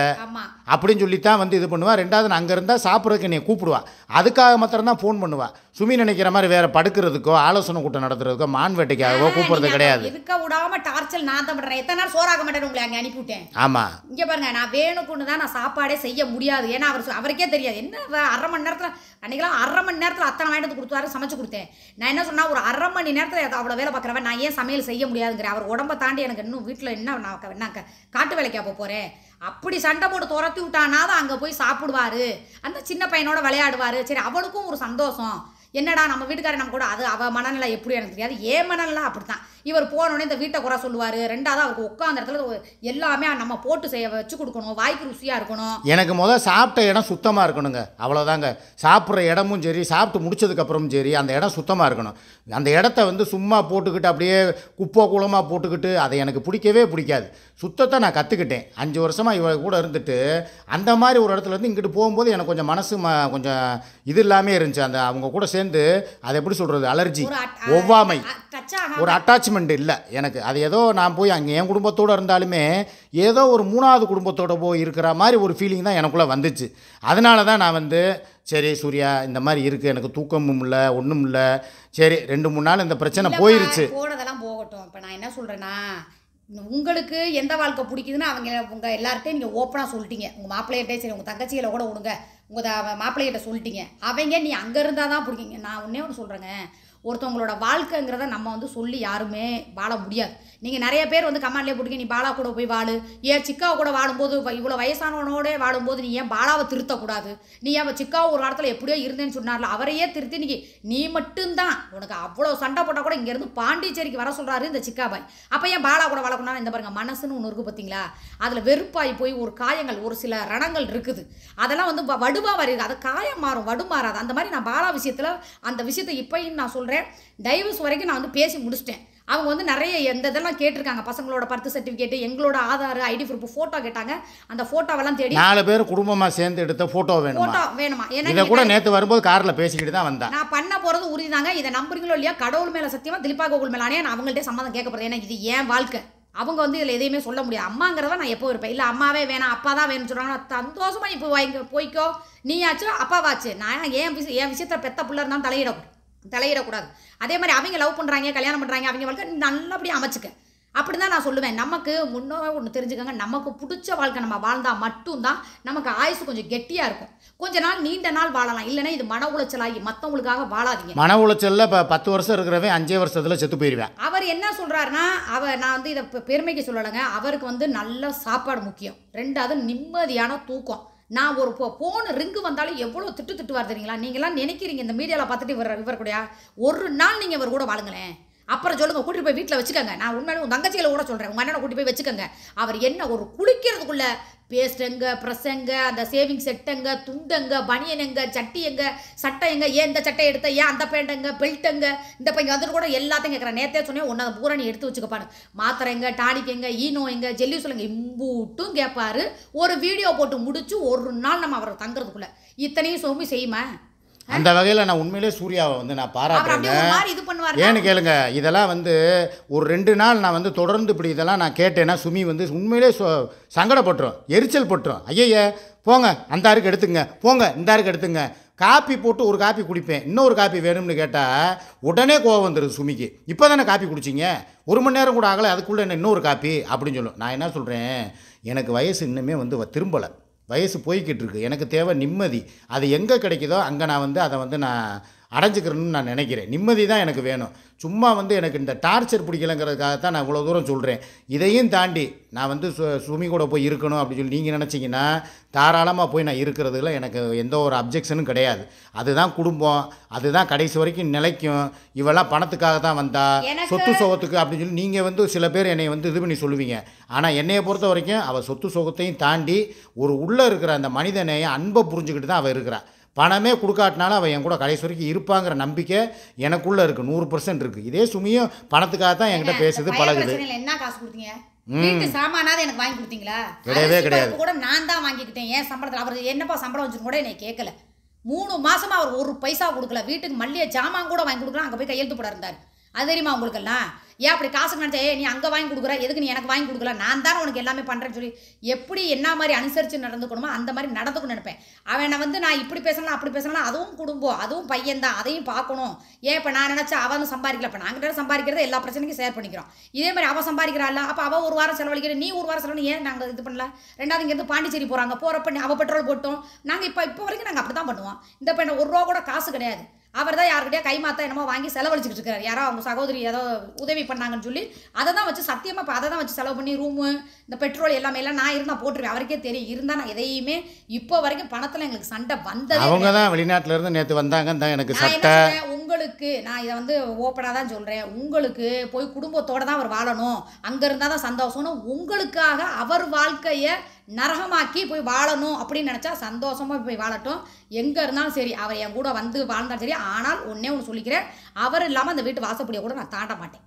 அப்படின்னு சொல்லித்தான் வந்து இது பண்ணுவா. 2வது நான் அங்கே இருந்தால் சாப்பிட்றதுக்கு என்னை கூப்பிடுவா. அதுக்காக மாத்திரம் தான் ஃபோன் பண்ணுவா. சுமி நினைக்கிற மாதிரி வேறு படுக்கிறதுக்கோ ஆலோசனை கூட்டம் நடத்துறதுக்கோ மான் வேட்டைக்காகவோ கூப்பிட்றது கிடையாது. இருக்க விடாம டார்ச்சல் நான் தான் பண்ணுறேன். எத்தனை நாள் சோறாக மாட்டேன் உங்களை அங்கே அனுப்பிவிட்டேன். ஆமாம் இங்கே பாருங்க, நான் வேணுக்குன்னு தான் நான் சாப்பாடே செய்ய முடியாது. ஏன்னா அவருக்கே தெரியாது. என்ன 1/2 மணி நேரத்தில் அன்றைக்கெல்லாம் 1/2 மணி நேரத்தில் அத்தனை வாங்கிட்டு வந்து கொடுத்தாரு, சமைச்சு கொடுத்தேன். நான் என்ன சொன்னால் ஒரு 1/2 மணி நேரத்தில் அவ்வளோ வேலை பார்க்குறவன் நான் ஏன் சமையல் செய்ய முடியாதுங்கிற. அவர் உடம்பை தாண்டி எனக்கு இன்னும் வீட்டில் என்ன காட்டு வேலைக்கு அப்போ போகிறேன். அப்படி சண்டை போட்டு துரத்தி விட்டானா தான் அங்கே போய் சாப்பிடுவார். அந்த சின்ன பையனோட விளையாடுவார். சரி அவளுக்கும் ஒரு சந்தோஷம். என்னடா நம்ம வீட்டுக்காரர் நம்ம கூட, அது அவள் மனநிலை எப்படி எனக்கு தெரியாது, ஏன் மனநிலை அப்படித்தான். இவர் போனோடனே இந்த வீட்டை குறை சொல்லுவார். 2வது அவருக்கு உட்காந்த இடத்துல எல்லாமே நம்ம போட்டு வச்சு கொடுக்கணும், வாய்க்கு ருசியாக இருக்கணும். எனக்கு முதல் சாப்பிட்ட இடம் சுத்தமாக இருக்கணுங்க, அவ்வளோதாங்க. சாப்பிட்ற இடமும் சரி, சாப்பிட்டு முடிச்சதுக்கப்புறமும் சரி, அந்த இடம் சுத்தமாக இருக்கணும். அந்த இடத்த வந்து சும்மா போட்டுக்கிட்டு அப்படியே குப்பை குளமாக போட்டுக்கிட்டு அதை எனக்கு பிடிக்கவே பிடிக்காது. சுத்தத்தை நான் கற்றுக்கிட்டேன் 5 வருஷமாக இவ கூட இருந்துட்டு. அந்த மாதிரி ஒரு இடத்துல இருந்து இங்கிட்டு போகும்போது எனக்கு கொஞ்சம் மனசு கொஞ்சம் இது இல்லாமல் இருந்துச்சு. அந்த அவங்க கூட சேர்ந்து அதை எப்படி சொல்கிறது, அலர்ஜி, ஒவ்வாமை, ஒரு அட்டாச்மெண்ட் இல்லை எனக்கு. அது ஏதோ நான் போய் அங்கே என் குடும்பத்தோடு இருந்தாலுமே ஏதோ ஒரு 3வது குடும்பத்தோடு போய் இருக்கிற மாதிரி ஒரு ஃபீலிங் தான் எனக்குள்ளே வந்துச்சு. அதனால தான் நான் வந்து சரி சூர்யா இந்த மாதிரி இருக்குது, எனக்கு தூக்கமும் இல்லை ஒன்றும் இல்லை, சரி 2-3 நாள் இந்த பிரச்சனை போயிருச்சு, போனதெல்லாம் போகட்டும். இப்போ நான் என்ன சொல்கிறேன்னா, உங்களுக்கு எந்த வாழ்க்கை பிடிக்குதுன்னு உங்கள் எல்லார்ட்டையும் நீங்கள் ஓப்பனாக சொல்லிட்டீங்க. உங்கள் மாப்பிள்ளைகிட்டே சரி, உங்கள் தங்கச்சியில் கூட விடுங்க, உங்கள் மாப்பிள்ளைகிட்ட சொல்லிட்டீங்க. அவங்க நீ அங்கே இருந்தால் தான் பிடிக்குங்க. நான் ஒன்றே ஒன்று சொல்கிறேங்க, ஒருத்தவங்களோட வாழ்க்கைங்கிறத நம்ம வந்து சொல்லி யாருமே வாழ முடியாது. நீங்கள் நிறைய பேர் வந்து கமெண்ட்லேயே போட்டுங்க, நீ பாலா கூட போய் வாழு, ஏன் சிக்காவை கூட வாழும்போது இவ்வளோ வயசானவனோட வாழும்போது நீ ஏன் பாலாவை திருத்தக்கூடாது, நீ ஏன் சிக்காவை ஒரு வாரத்தில் எப்படியோ இருந்தேன்னு சொன்னார்ல, அவரையே திருத்தி நீ மட்டும்தான் உனக்கு அவ்வளோ சண்டை போட்டால் கூட இங்கேருந்து பாண்டிச்சேரிக்கு வர சொல்கிறாரு இந்த சிக்காபாய். அப்போ ஏன் பாலா கூட வாழக்கூடாது? இந்த பாருங்க, மனசுன்னு ஒன்று இருக்குது பார்த்தீங்களா, அதில் வெறுப்பாகி போய் ஒரு காயங்கள், ஒரு சில ரணங்கள் இருக்குது, அதெல்லாம் வந்து வடுவாக வருது, அது காயம் மாறும், வடு மாறாது. அந்த மாதிரி நான் பாலா விஷயத்தில் அந்த விஷயத்தை இப்போயும் நான் சொல்கிறேன், டைவர்ஸ் வரைக்கும் நான் வந்து பேசி முடிச்சிட்டேன். அவங்க வந்து நிறைய இதெல்லாம் கேட்டிருக்காங்க, பசங்களோட பர்த் சர்டிஃபிகேட், எங்களோட ஆதார், ஐடி ப்ரூஃப், ஃபோட்டோ கேட்டாங்க. அந்த ஃபோட்டோவெல்லாம் தேடி 4 பேர் குடும்பமாக சேர்ந்து எடுத்த ஃபோட்டோ வேணுமா? இதை கூட நேற்று வரும்போது காரில் பேசிக்கிட்டு தான் வந்தேன். நான் பண்ண போகிறது உறுதி தாங்க. இதை நம்புறீங்களோ இல்லையா, கடவுள் மேலே சத்தியமாக திலீபா கோகுல் மேலே நான் அவங்கள்ட்ட சம்மதம் கேட்க போகிறேன். ஏன்னா இது ஏன் வாழ்க்கை, அவங்க வந்து இதில் எதையுமே சொல்ல முடியாது. அம்மாங்கிறத நான் எப்போ இருப்பேன், இல்லை அம்மாவே வேணாம் அப்பா தான் வேணும்னு சொல்கிறாங்க, சந்தோஷமாக இப்போ போய்க்கோ, நீயாச்சும் அப்பாவாச்சு, நான் என் விஷயத்தில் பெத்த பிள்ளை இருந்தாலும் தலையிடக்கூடாது. அதே மாதிரி அவங்க லவ் பண்ணுறாங்க, கல்யாணம் பண்ணுறாங்க, அவங்க வாழ்க்கை நல்லபடியாக அமைச்சுக்க, அப்படி தான் நான் சொல்லுவேன். நமக்கு முன்னே ஒன்று தெரிஞ்சுக்கோங்க, நமக்கு பிடிச்ச வாழ்க்கை நம்ம வாழ்ந்தால் மட்டும்தான் நமக்கு ஆயுசு கொஞ்சம் கெட்டியாக இருக்கும், கொஞ்ச நாள் நீண்ட நாள் வாழலாம். இல்லைன்னா இது மன உளைச்சலாகி மற்றவங்களுக்காக வாழாதீங்க. மன உளைச்சலில் இப்போ 10 வருஷம் இருக்கிறவன் 5 வருஷத்தில் செத்து போயிடுவேன். அவர் என்ன சொல்கிறாருன்னா, நான் வந்து இதை பெருமைக்கு சொல்லலைங்க, அவருக்கு வந்து நல்ல சாப்பாடு முக்கியம், 2வது நிம்மதியான தூக்கம். நான் ஒரு போன ரிங்கு வந்தாலும் எவ்வளோ திட்டுவார் தெரியுங்களா? நீங்களாம் நினைக்கிறீங்க இந்த மீடியாவில் பார்த்துட்டு இவர் கூட ஒரு நாள் நீங்கள் இவர் கூட வாழுங்களேன், அப்புறம் சொல்லுங்கள், கூட்டிகிட்டு போய் வீட்டில் வச்சுக்கோங்க. நான் உண்மையிலே உங்கள் தங்கச்சிகளை கூட சொல்கிறேன், உங்கள் அண்ணனை கூட்டிகிட்டு போய் வச்சுக்கோங்க. அவர் என்ன ஒரு குளிக்கிறதுக்குள்ள பேஸ்ட்டுங்க, ப்ரெஸ்ஸுங்க, அந்த சேவிங் செட்டுங்க, துண்டுங்க, பனியனுங்க, சட்டிங்க, சட்டைங்க, ஏன் இந்த சட்டை எடுத்த, ஏன் அந்த பேண்ட்டுங்க, பெல்ட்டுங்க, இந்த பையன் வந்துட்டு கூட எல்லாத்தையும் கேட்குறேன். நேற்றே சொன்னேன், ஒன்றை பூரா நீ எடுத்து வச்சுக்கப்பாரு, மாத்திரைங்க, டானிக்குங்க, ஈனோங்க, ஜெல்லி சொல்லுங்க, இம்பூட்டும் கேட்பாரு. ஒரு வீடியோ போட்டு முடிச்சு ஒரு நாள் நம்ம அவரை தங்குறதுக்குள்ள இத்தனையும் சோம்பி செய்யுமா? அந்த வகையில் நான் உண்மையிலே சூர்யாவை வந்து நான் பாராட்டுறேன். ஏன்னு கேளுங்க, இதெல்லாம் வந்து ஒரு 2 நாள் நான் வந்து தொடர்ந்து இப்படி இதெல்லாம் நான் கேட்டேன்னா சுமி வந்து உண்மையிலே சங்கடப்பட்டுரும், எரிச்சல் பட்டுரும். ஐயய்ய போங்க அந்த ஆருக்கு எடுத்துங்க, போங்க இந்த ஆருக்கு எடுத்துங்க. காப்பி போட்டு ஒரு காப்பி குடிப்பேன், இன்னொரு காப்பி வேணும்னு கேட்டால் உடனே கோவம் வந்துடுது சுமிக்கு. இப்போ தானே காப்பி குடிச்சிங்க, 1 மணி நேரம் கூட ஆகலை, அதுக்குள்ளே என்ன இன்னொரு காப்பி அப்படின்னு சொல்லும். நான் என்ன சொல்கிறேன், எனக்கு வயசு இன்னுமே வந்து திரும்பலை, வயசு போய்கிட்டு இருக்கு, எனக்கு தேவை நிம்மதி. அது எங்கே கிடைக்குதோ அங்கே நான் வந்து அதை வந்து நான் அடைஞ்சிக்கிறேன்னு நான் நினைக்கிறேன். நிம்மதி தான் எனக்கு வேணும். சும்மா வந்து எனக்கு இந்த டார்ச்சர் பிடிக்கலைங்கிறதுக்காகத்தான் நான் இவ்வளோ தூரம் சொல்கிறேன். இதையும் தாண்டி நான் வந்து சுமி கூட போய் இருக்கணும் அப்படின்னு சொல்லி நீங்கள் நினச்சிங்கன்னா தாராளமாக போய் நான் இருக்கிறதுல எனக்கு எந்த ஒரு அப்ஜெக்ஷனும் கிடையாது. அதுதான் குடும்பம், அதுதான் கடைசி வரைக்கும் நிலைக்கும். இவெல்லாம் பணத்துக்காக தான் வந்தா, சொத்து சோகத்துக்கு அப்படின்னு சொல்லி நீங்கள் வந்து சில பேர் என்னை வந்து இது பண்ணி சொல்லுவீங்க. ஆனால் என்னையை பொறுத்த வரைக்கும் அவள் சொத்து சோகத்தையும் தாண்டி ஒரு உள்ளே இருக்கிற அந்த மனிதனை அன்பை புரிஞ்சுக்கிட்டு தான் அவள் இருக்கிறாள். பணமே கொடுக்காட்டினாலும் அவன் என் கூட கடைசி வரைக்கும் இருப்பாங்கிற நம்பிக்கை எனக்குள்ளே இருக்குது, 100% இருக்குது. இதே சுமியும் பணத்துக்காக தான் என்கிட்ட பேசுது, பழகுது. என்ன காசு கொடுத்தீங்க? வீட்டு சாமானாவது எனக்கு வாங்கி கொடுத்தீங்களா? கிடையாது. கூட நான் தான் வாங்கிக்கிட்டேன் என் சம்பளத்தில். அவர் என்னப்பா சம்பளம் வச்சுன்னு கூட என்னை கேட்கல. 3 மாசமா அவர் 1 பைசா கொடுக்கல. வீட்டுக்கு மல்லிகை ஜாமான் கூட வாங்கி கொடுக்கலாம், அங்கே போய் கையெழுத்து போட இருந்தார். அது தெரியுமா உங்களுக்கெல்லாம்? ஏன் அப்படி காசு நினச்சா, நீ அங்கே வாங்கி கொடுக்குற, எதுக்கு நீ எனக்கு வாங்கி கொடுக்கல, நான் தானே உனக்கு எல்லாமே பண்ணுறேன்னு சொல்லி எப்படி என்ன மாதிரி அனுசரித்து நடந்துக்கணுமோ அந்த மாதிரி நடந்துக்கணும்னு நினைப்பேன். அவனை வந்து நான் இப்படி பேசலாம் அப்படி பேசலாம், அதுவும் குடும்பம், அதுவும் பையன்தான், அதையும் பார்க்கணும். ஏன் இப்போ நான் நினச்சா அவன் சம்பாதிக்கல, இப்போ நாங்கள் சம்பாதிக்கிறத எல்லா பிரச்சனைக்கும் ஷேர் பண்ணிக்கிறோம். இதே மாதிரி அவள் சம்பாதிக்கிறாள், அப்போ அவள் 1 வாரம் செலவழிக்கிற, நீ 1 வாரம் செலவழி, ஏன் நாங்கள் இது பண்ணல? 2வது இங்கேருந்து பாண்டிச்சேரி போகிறாங்க, போகிறப்ப அவள் பெட்ரோல் போட்டோம். நாங்கள் இப்போ வரைக்கும் நாங்கள் அப்படி தான் பண்ணுவோம். இந்த பெண்ணை 1 ரூபா கூட காசு கிடையாது. அவர் தான் யாருக்கிட்டே கைமாத்தா என்னமோ வாங்கி செலவழிச்சிக்கிட்டு இருக்காரு. யாரோ அவங்க சகோதரி ஏதோ உதவி பண்ணாங்கன்னு சொல்லி அதை தான் வச்சு சத்தியமாக இப்போ அதை தான் வச்சு செலவு பண்ணி ரூமு, இந்த பெட்ரோல் எல்லாமே எல்லாம் நான் இருந்தால் போட்டுருவேன். அவருக்கே தெரியும். இருந்தால் நான் எதையுமே இப்போ வரைக்கும் பணத்தில் எங்களுக்கு சண்டை வந்தது. அவங்க தான் வெளிநாட்டில் இருந்து நேற்று வந்தாங்க தான் எனக்கு சட்டை. உங்களுக்கு நான் இதை வந்து ஓப்பனாக தான் சொல்கிறேன், உங்களுக்கு போய் குடும்பத்தோடு தான் அவர் வாழணும், அங்கே இருந்தால் தான் சந்தோஷம்னு உங்களுக்காக அவர் வாழ்க்கையை நரகமாக்கி போய் வாழணும் அப்படின்னு நினச்சா சந்தோஷமாக போய் வாழட்டும். எங்கே இருந்தாலும் சரி, அவர் என் கூட வந்து வாழ்ந்தாலும் சரி. ஆனால் ஒன்றே ஒன்று சொல்லிக்கிறேன், அவர் இல்லாமல் அந்த வீட்டு வாசப்படியை கூட நான் தாண்ட மாட்டேன்.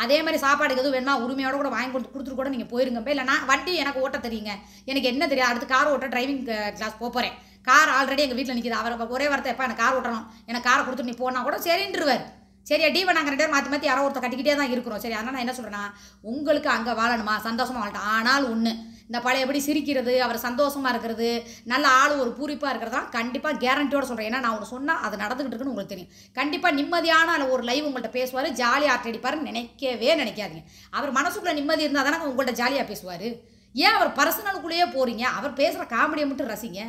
அதே மாதிரி சாப்பாடுக்கு எதுவும் வேணுமா உரிமையோட கூட வாங்கி கொடுத்துட்டு கூட நீங்கள் போயிருங்க. இல்லை நான் வண்டி எனக்கு ஓட்ட தெரியுங்க, எனக்கு என்ன தெரியாது, அடுத்து கார் ஓட்ட டிரைவிங் கிளாஸ் போகிறேன். கார் ஆல்ரெடி எங்கள் வீட்டில் நிற்கிது. அவர் ஒரே வார்த்தை, எப்போ எனக்கு கார் ஓட்டணும், எனக்கு காரை கொடுத்துட்டு நீ போனால் கூட சரின்றுவார். சரியா டீவை நாங்கள் 2 பேரும் மாற்றி மாற்றி யாரோ ஒருத்தர் கட்டிக்கிட்டே தான் இருக்கிறோம். சரி, அதனால் நான் என்ன சொல்கிறேன்னா, உங்களுக்கு அங்கே வாழணுமா, சந்தோஷமாக வாழட்டும். ஆனால் ஒன்று, இந்த பழையபடி சிரிக்கிறது, அவர் சந்தோஷமாக இருக்கிறது, நல்ல ஆள் ஒரு பூரிப்பாக இருக்கிறது தான் கண்டிப்பாக கேரண்டியோட சொல்கிறேன். ஏன்னா நான் ஒன்று சொன்னால் அது நடந்துக்கிட்டு இருக்குன்னு உங்களுக்கு தெரியும். கண்டிப்பாக நிம்மதியான ஒரு லைவ் உங்கள்கிட்ட பேசுவார், ஜாலியாக ஆர்ட் அடிப்பாருன்னு நினைக்காதீங்க. அவர் மனசுக்குள்ளே நிம்மதி இருந்தால் தானே உங்கள்கிட்ட ஜாலியாக பேசுவார். ஏன் அவர் பர்சனலுக்குள்ளேயே போகிறீங்க? அவர் பேசுகிற காமெடியை மட்டும் ரசிங்க.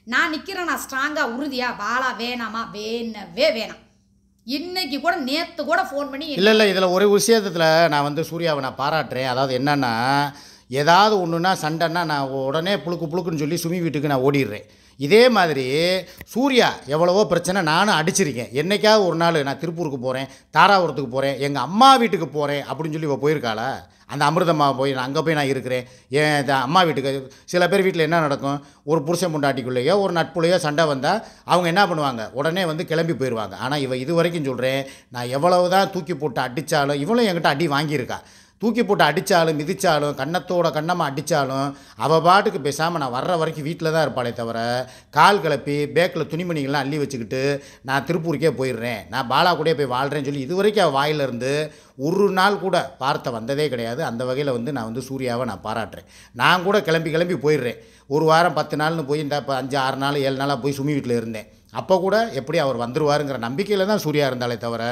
நான் நிற்கிறேன், நான் ஸ்ட்ராங்காக உறுதியாக பாலா வேணாமா, வேணாம். இன்னைக்கு கூட நேற்று கூட ஃபோன் பண்ணி இல்லை இதில் ஒரு விஷயத்தில் நான் வந்து சூர்யாவை நான் பாராட்டுறேன். அதாவது என்னென்னா, ஏதாவது ஒன்றுனா சண்டைன்னா நான் உடனே புழுக்குன்னு சொல்லி சுமி வீட்டுக்கு நான் ஓடிடுறேன். இதே மாதிரி சூர்யா எவ்வளவோ பிரச்சனை நானும் அடிச்சிருக்கேன். என்றைக்காவது ஒரு நாள் நான் திருப்பூருக்கு போகிறேன், தாராபுரத்துக்கு போகிறேன், எங்கள் அம்மா வீட்டுக்கு போகிறேன் அப்படின்னு சொல்லி இவள் போயிருக்காளா? அந்த அமிர்தம்மா போய் நான் அங்கே போய் நான் இருக்கிறேன். என் அம்மா வீட்டுக்கு சில பேர் வீட்டில் என்ன நடக்கும், ஒரு புருஷன் பொண்டாட்டிக்குள்ளேயோ ஒரு நட்புலையோ சண்டை வந்தால் அவங்க என்ன பண்ணுவாங்க, உடனே வந்து கிளம்பி போயிடுவாங்க. ஆனால் இவள் இது வரைக்கும் சொல்கிறேன், நான் எவ்வளவு தான் தூக்கி போட்டு அடித்தாலும், இவளும் என்கிட்ட அடி வாங்கியிருக்கா. தூக்கி போட்டு அடித்தாலும் மிதித்தாலும் கன்னமாக அடித்தாலும் அவள் பாட்டுக்கு பேசாமல் நான் வர்ற வரைக்கும் வீட்டில் தான் இருப்பாளே தவிர, கால் கிளப்பி பேக்கில் துணிமணிகள்லாம் அள்ளி வச்சுக்கிட்டு நான் திருப்பூருக்கே போயிடுறேன், நான் பாலா கூடயே போய் வாழ்கிறேன்னு சொல்லி இது வரைக்கும் அவள் வாயிலிருந்து ஒரு நாள் கூட வார்த்தை வந்ததே கிடையாது. அந்த வகையில் வந்து நான் வந்து சூர்யாவை நான் பாராட்டுறேன். நான் கூட கிளம்பி போயிடுறேன். ஒரு வாரம் 10 நாள்னு போய் இந்த 5 6 நாள் 7 நாளாக போய் சுமி வீட்டில் இருந்தேன். அப்போ கூட எப்படி அவர் வந்துடுவாருங்கிற நம்பிக்கையில் தான் சூர்யா இருந்தாலே தவிர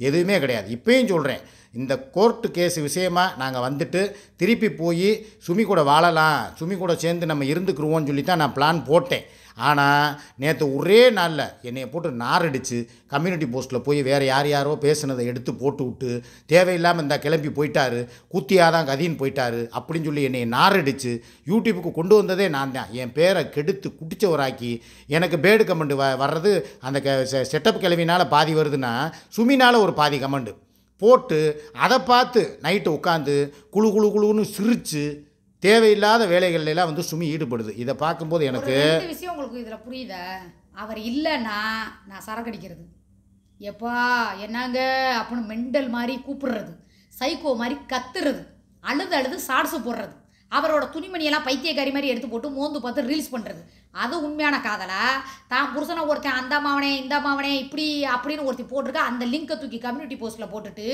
எதுவுமே கிடையாது. இப்போயும் சொல்கிறேன், இந்த கோர்ட்டு கேஸ் விஷயமாக நாங்கள் வந்துட்டு திருப்பி போய் சுமி கூட வாழலாம், சுமி கூட சேர்ந்து நம்ம இருந்துக்குருவோன்னு சொல்லி தான் நான் பிளான் போட்டேன். ஆனால் நேற்று ஒரே நாளில் என்னை போட்டு நாரடிச்சு கம்யூனிட்டி போஸ்ட்டில் போய் வேறு யாரோ பேசுனதை எடுத்து போட்டு விட்டு தேவையில்லாமல் இந்த கிளம்பி போயிட்டாரு, கூத்தியாக தான் கதின்னு போயிட்டாரு அப்படின்னு சொல்லி என்னை நாரடிச்சு யூடியூப்புக்கு கொண்டு வந்ததே நான் தான். என் பேரை கெடுத்து குடித்தவராக்கி எனக்கு பேடு கமெண்ட் வர்றது அந்த செட்டப் கிளவினால் பாதி வருதுன்னா சுமினால் ஒரு பாதி கமெண்ட் போட்டு அதை பார்த்து நைட்டு உட்காந்து குழுன்னு சிரித்து தேவையில்லாத வேலைகள்லாம் வந்து சுமி ஈடுபடுது. இதை பார்க்கும்போது எனக்கு விஷயம் உங்களுக்கு இதில் புரியுதா? அவர் இல்லைன்னா நான் சரக்கடிக்கிறது, எப்பா என்னங்க அப்படின்னு மெண்டல் மாதிரி கூப்பிடுறது, சைக்கோ மாதிரி கத்துறது, அழுது சாட்ஸு போடுறது, அவரோட துணிமணியெல்லாம் பைத்தியக்காரி மாதிரி எடுத்து போட்டு மோந்து பார்த்து ரீல்ஸ் பண்ணுறது, அது உண்மையான காதலா? தான் புருஷனை ஒருத்தன் அந்த மாவனே இந்த மாவனே இப்படி அப்படின்னு ஒருத்தி போட்டிருக்கா, அந்த லிங்கை தூக்கி கம்யூனிட்டி போஸ்ட்டில் போட்டுட்டு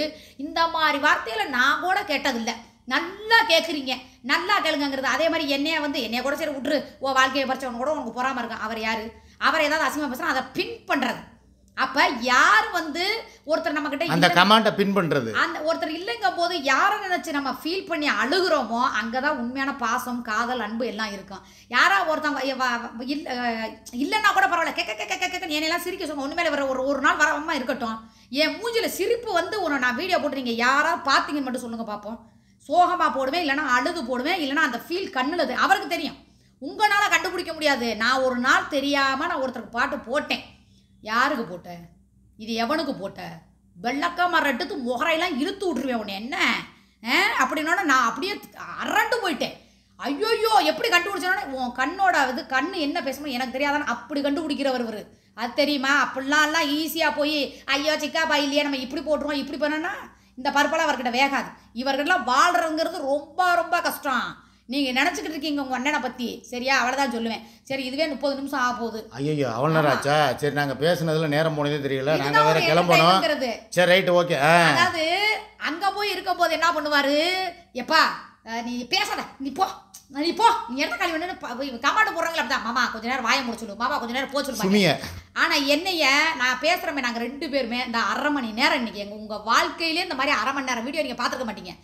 இந்த மாதிரி வார்த்தையில் நான் கூட கேட்டதில்லை. நல்லா கேட்குறீங்க, நல்லா கேளுங்கிறது. அதே மாதிரி என்னைய கூட சரி விட்ரு, ஓ வாழ்க்கையை பறிச்சவனு கூட உனக்கு பொறாமல் இருக்கான். அவர் யார்? அவர் ஏதாவது அசிங்கமாக பேசுனா அதை பின் பண்ணுறது. அப்போ யார் வந்து ஒருத்தர் நம்மக்கிட்ட அந்த கமாண்டை பின் பண்ணுறது, அந்த ஒருத்தர் இல்லைங்கும் போது யாரை நினச்சி நம்ம ஃபீல் பண்ணி அழுகிறோமோ அங்கே தான் உண்மையான பாசம், காதல், அன்பு எல்லாம் இருக்கும். யாரா ஒருத்தவங்க இல்லைன்னா கூட பரவாயில்ல, கேட்க என்னெல்லாம் சிரிக்க சொல்லுங்க. ஒன்றுமே வர ஒரு நாள் வரமா இருக்கட்டும், என் மூஞ்சில் சிரிப்பு வந்து நான் வீடியோ போட்டுறீங்க யாரா பார்த்தீங்கன்னு மட்டும் சொல்லுங்கள் பார்ப்போம். சோகமாக போடுவேன், இல்லைனா அழுது போடுவேன், இல்லைனா அந்த ஃபீல் கண்ணில் அவருக்கு தெரியும், உங்களால் கண்டுபிடிக்க முடியாது. நான் ஒரு நாள் தெரியாமல் நான் ஒருத்தருக்கு பாட்டு போட்டேன். யாருக்கு போட்டேன்? இது எவனுக்கு போட்டேன்? வெள்ளக்கா மரட்டு முகரையெல்லாம் இழுத்து விட்ருவேன் உன்னை என்ன அப்படின்னோட நான் அப்படியே அரண்டு போயிட்டேன். ஐயோயோ எப்படி கண்டுபிடிச்சோன்னே உன் கண்ணோட இது கண்ணு என்ன பேசணும் எனக்கு தெரியாதானே அப்படி கண்டுபிடிக்கிறவர் இவர். அது தெரியுமா? அப்படிலாம் ஈஸியாக போய் ஐயோ சிக்காப்பா இல்லையே நம்ம இப்படி போட்டுருவோம் இப்படி பண்ணோன்னா இந்த பருப்பெல்லாம் அவர்கிட்ட வேகாது. இவர்கிட்டலாம் வாழ்கிறதுங்கிறது ரொம்ப ரொம்ப கஷ்டம். நீங்கள் நினச்சிக்கிட்டு இருக்கீங்க உங்கள் அண்ணனை பற்றி, சரியா? அவளை தான் சொல்லுவேன். சரி, இதுவே 30 நிமிஷம் ஆக போகுது. ஐயோ அவ்வளோ நேரம் ஆச்சா? சரி, நாங்கள் பேசுனதுல நேரம் போனதே தெரியல, நாங்கள் வேறு கிளம்பணும். சரி ரைட்டு ஓகே. அதாவது அங்கே போய் இருக்கும் போது என்ன பண்ணுவார், எப்பா நீ பேசாத, நீ போ நீ இடத்த காலி வேணும்னு கமாண்டு போடுறாங்களே அப்படிதான், மாமா கொஞ்ச நேரம் வாயை முடிச்சுடும், மாமா கொஞ்ச நேரம் போச்சுருப்பாங்க. ஆனால் என்னைய நான் பேசுகிறோமே நாங்கள் 2 பேருமே இந்த 1/2 மணி நேரம் இன்றைக்கி உங்கள் வாழ்க்கையிலே இந்த மாதிரி 1/2 மணி நேரம் வீடியோ நீங்கள் பார்த்துருக்க மாட்டீங்க.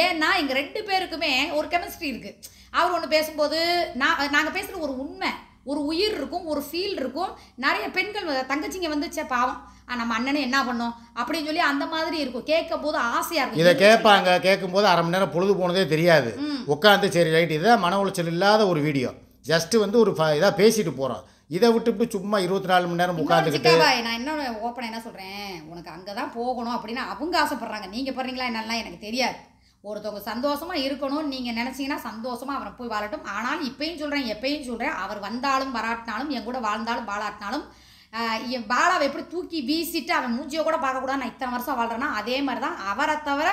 ஏன்னா எங்கள் 2 பேருக்குமே ஒரு கெமிஸ்ட்ரி இருக்குது. அவர் ஒன்று பேசும்போது நாங்கள் பேசுகிற ஒரு உண்மை, ஒரு உயிர் இருக்கும், ஒரு ஃபீல் இருக்கும். நிறைய பெண்கள் தங்கச்சிங்க வந்துச்சே பாவம் நம்ம அண்ணனே என்ன பண்ணோம் அப்படின்னு சொல்லி அந்த மாதிரி இருக்கும். கேட்கும் போது ஆசையாக இருக்கும். இதை கேட்பாங்க, கேட்கும்போது 1/2 மணி நேரம் பொழுது போனதே தெரியாது. உட்காந்து சரி ரைட், இதுதான் மன உளைச்சல் இல்லாத ஒரு வீடியோ, ஜஸ்ட்டு வந்து ஒரு இதாக பேசிட்டு போகிறோம். இதை விட்டுவிட்டு சும்மா 24 மணி நேரம் உட்காந்துக்கிட்டு நான் இன்னொன்று ஓப்பனாக என்ன சொல்கிறேன், உனக்கு அங்கே தான் போகணும் அப்படின்னு அவங்க ஆசைப்பட்றாங்க. நீங்கள் பண்ணுறீங்களா என்னெல்லாம் எனக்கு தெரியாது. ஒருத்தவங்க சந்தோஷமாக இருக்கணும்னு நீங்கள் நினச்சிங்கன்னா சந்தோஷமாக அவரை போய் வாழட்டும். ஆனால் இப்பயும் சொல்கிறேன், எப்பயும் சொல்கிறேன், அவர் வந்தாலும் வராட்டினாலும் என் கூட வாழ்ந்தாலும் வாழாட்டினாலும் என் பாலாவை எப்படி தூக்கி வீசிட்டு அவன் மூஞ்சியை கூட பார்க்கக்கூடாது. நான் இத்தனை வருஷம் வாழ்கிறேன்னா அதே மாதிரி தான் அவரை தவிர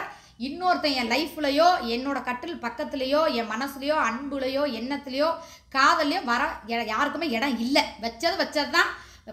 இன்னொருத்தன் என் லைஃப்லையோ என்னோட கட்டில் பக்கத்துலேயோ என் மனசுலையோ அன்புலையோ எண்ணத்துலையோ காதல்லையோ வர யாருக்குமே இடம் இல்லை. வச்சது தான்,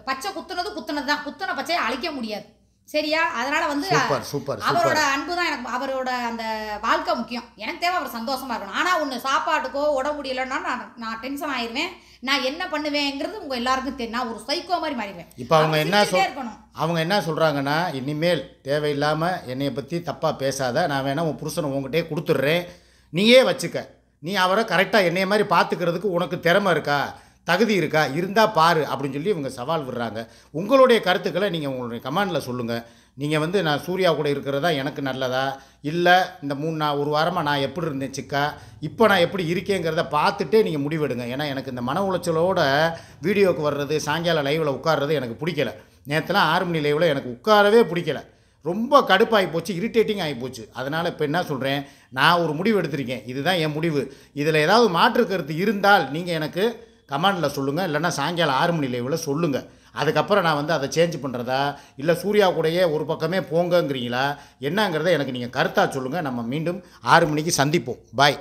பச்சை குத்துனது தான், குத்துன பச்சையை அழிக்க முடியாது. சரியா? அதனால வந்து சூப்பர் சூப்பர் அவரோட சூப்பர். அன்பு தான் எனக்கு, அவரோட அந்த வாழ்க்கை முக்கியம். எனக்கு தேவை அவர் சந்தோஷமா இருக்கணும். ஆனா ஒண்ணு, சாப்பாட்டுக்கோ உடம்பு முடியலன்னா நான் டென்ஷன் ஆயிருவேன். நான் என்ன பண்ணுவேங்கிறது உங்க எல்லாருக்கும் தெரியும். நான் ஒரு சைக்கோ மாதிரி மாறிடுவேன். இப்போ அவங்க என்ன இருக்கணும். அவங்க என்ன சொல்கிறாங்கன்னா, இனிமேல் தேவையில்லாமல் என்னைய பற்றி தப்பாக பேசாத, நான் வேணா உன் புருஷனை உங்ககிட்டே கொடுத்துட்றேன், நீயே வச்சுக்க, நீ அவரை கரெக்டாக என்னைய மாதிரி பார்த்துக்கிறதுக்கு உனக்கு திறமை இருக்கா, தகுதி இருக்கா, இருந்தால் பாரு அப்படின்னு சொல்லி இவங்க சவால் விடுறாங்க. உங்களுடைய கருத்துக்களை நீங்கள் உங்களுடைய கமெண்டில் சொல்லுங்கள். நீங்கள் வந்து நான் சூர்யா கூட இருக்கிறதா எனக்கு நல்லதா, இல்லை இந்த ஒரு வாரமாக நான் எப்படி இருந்தேன் சிக்கா, இப்போ நான் எப்படி இருக்கேங்கிறத பார்த்துட்டே நீங்கள் முடிவெடுங்க. ஏன்னா எனக்கு இந்த மன உளைச்சலோட வீடியோவுக்கு வர்றது, சாயங்காலம் லைவில் உட்கார்றது எனக்கு பிடிக்கல. நேற்றுலாம் 6 மணி லைவில் எனக்கு உட்காரவே பிடிக்கல. ரொம்ப கடுப்பாகி போச்சு, இரிட்டேட்டிங் ஆகி போச்சு. அதனால் இப்போ என்ன சொல்கிறேன், நான் ஒரு முடிவு எடுத்திருக்கேன், இதுதான் என் முடிவு. இதில் ஏதாவது மாற்று கருத்து இருந்தால் நீங்கள் எனக்கு கமெண்டில் சொல்லுங்கள், இல்லைன்னா சாயங்காலம் 6 மணி லைவில் சொல்லுங்கள். அதுக்கப்புறம் நான் வந்து அதை சேஞ்ச் பண்ணுறதா, இல்லை சூர்யா கூடயே ஒரு பக்கமே போங்கங்கிறீங்களா, என்னங்கிறத எனக்கு நீங்கள் கருத்தாக சொல்லுங்கள். நம்ம மீண்டும் 6 மணிக்கு சந்திப்போம். பாய்.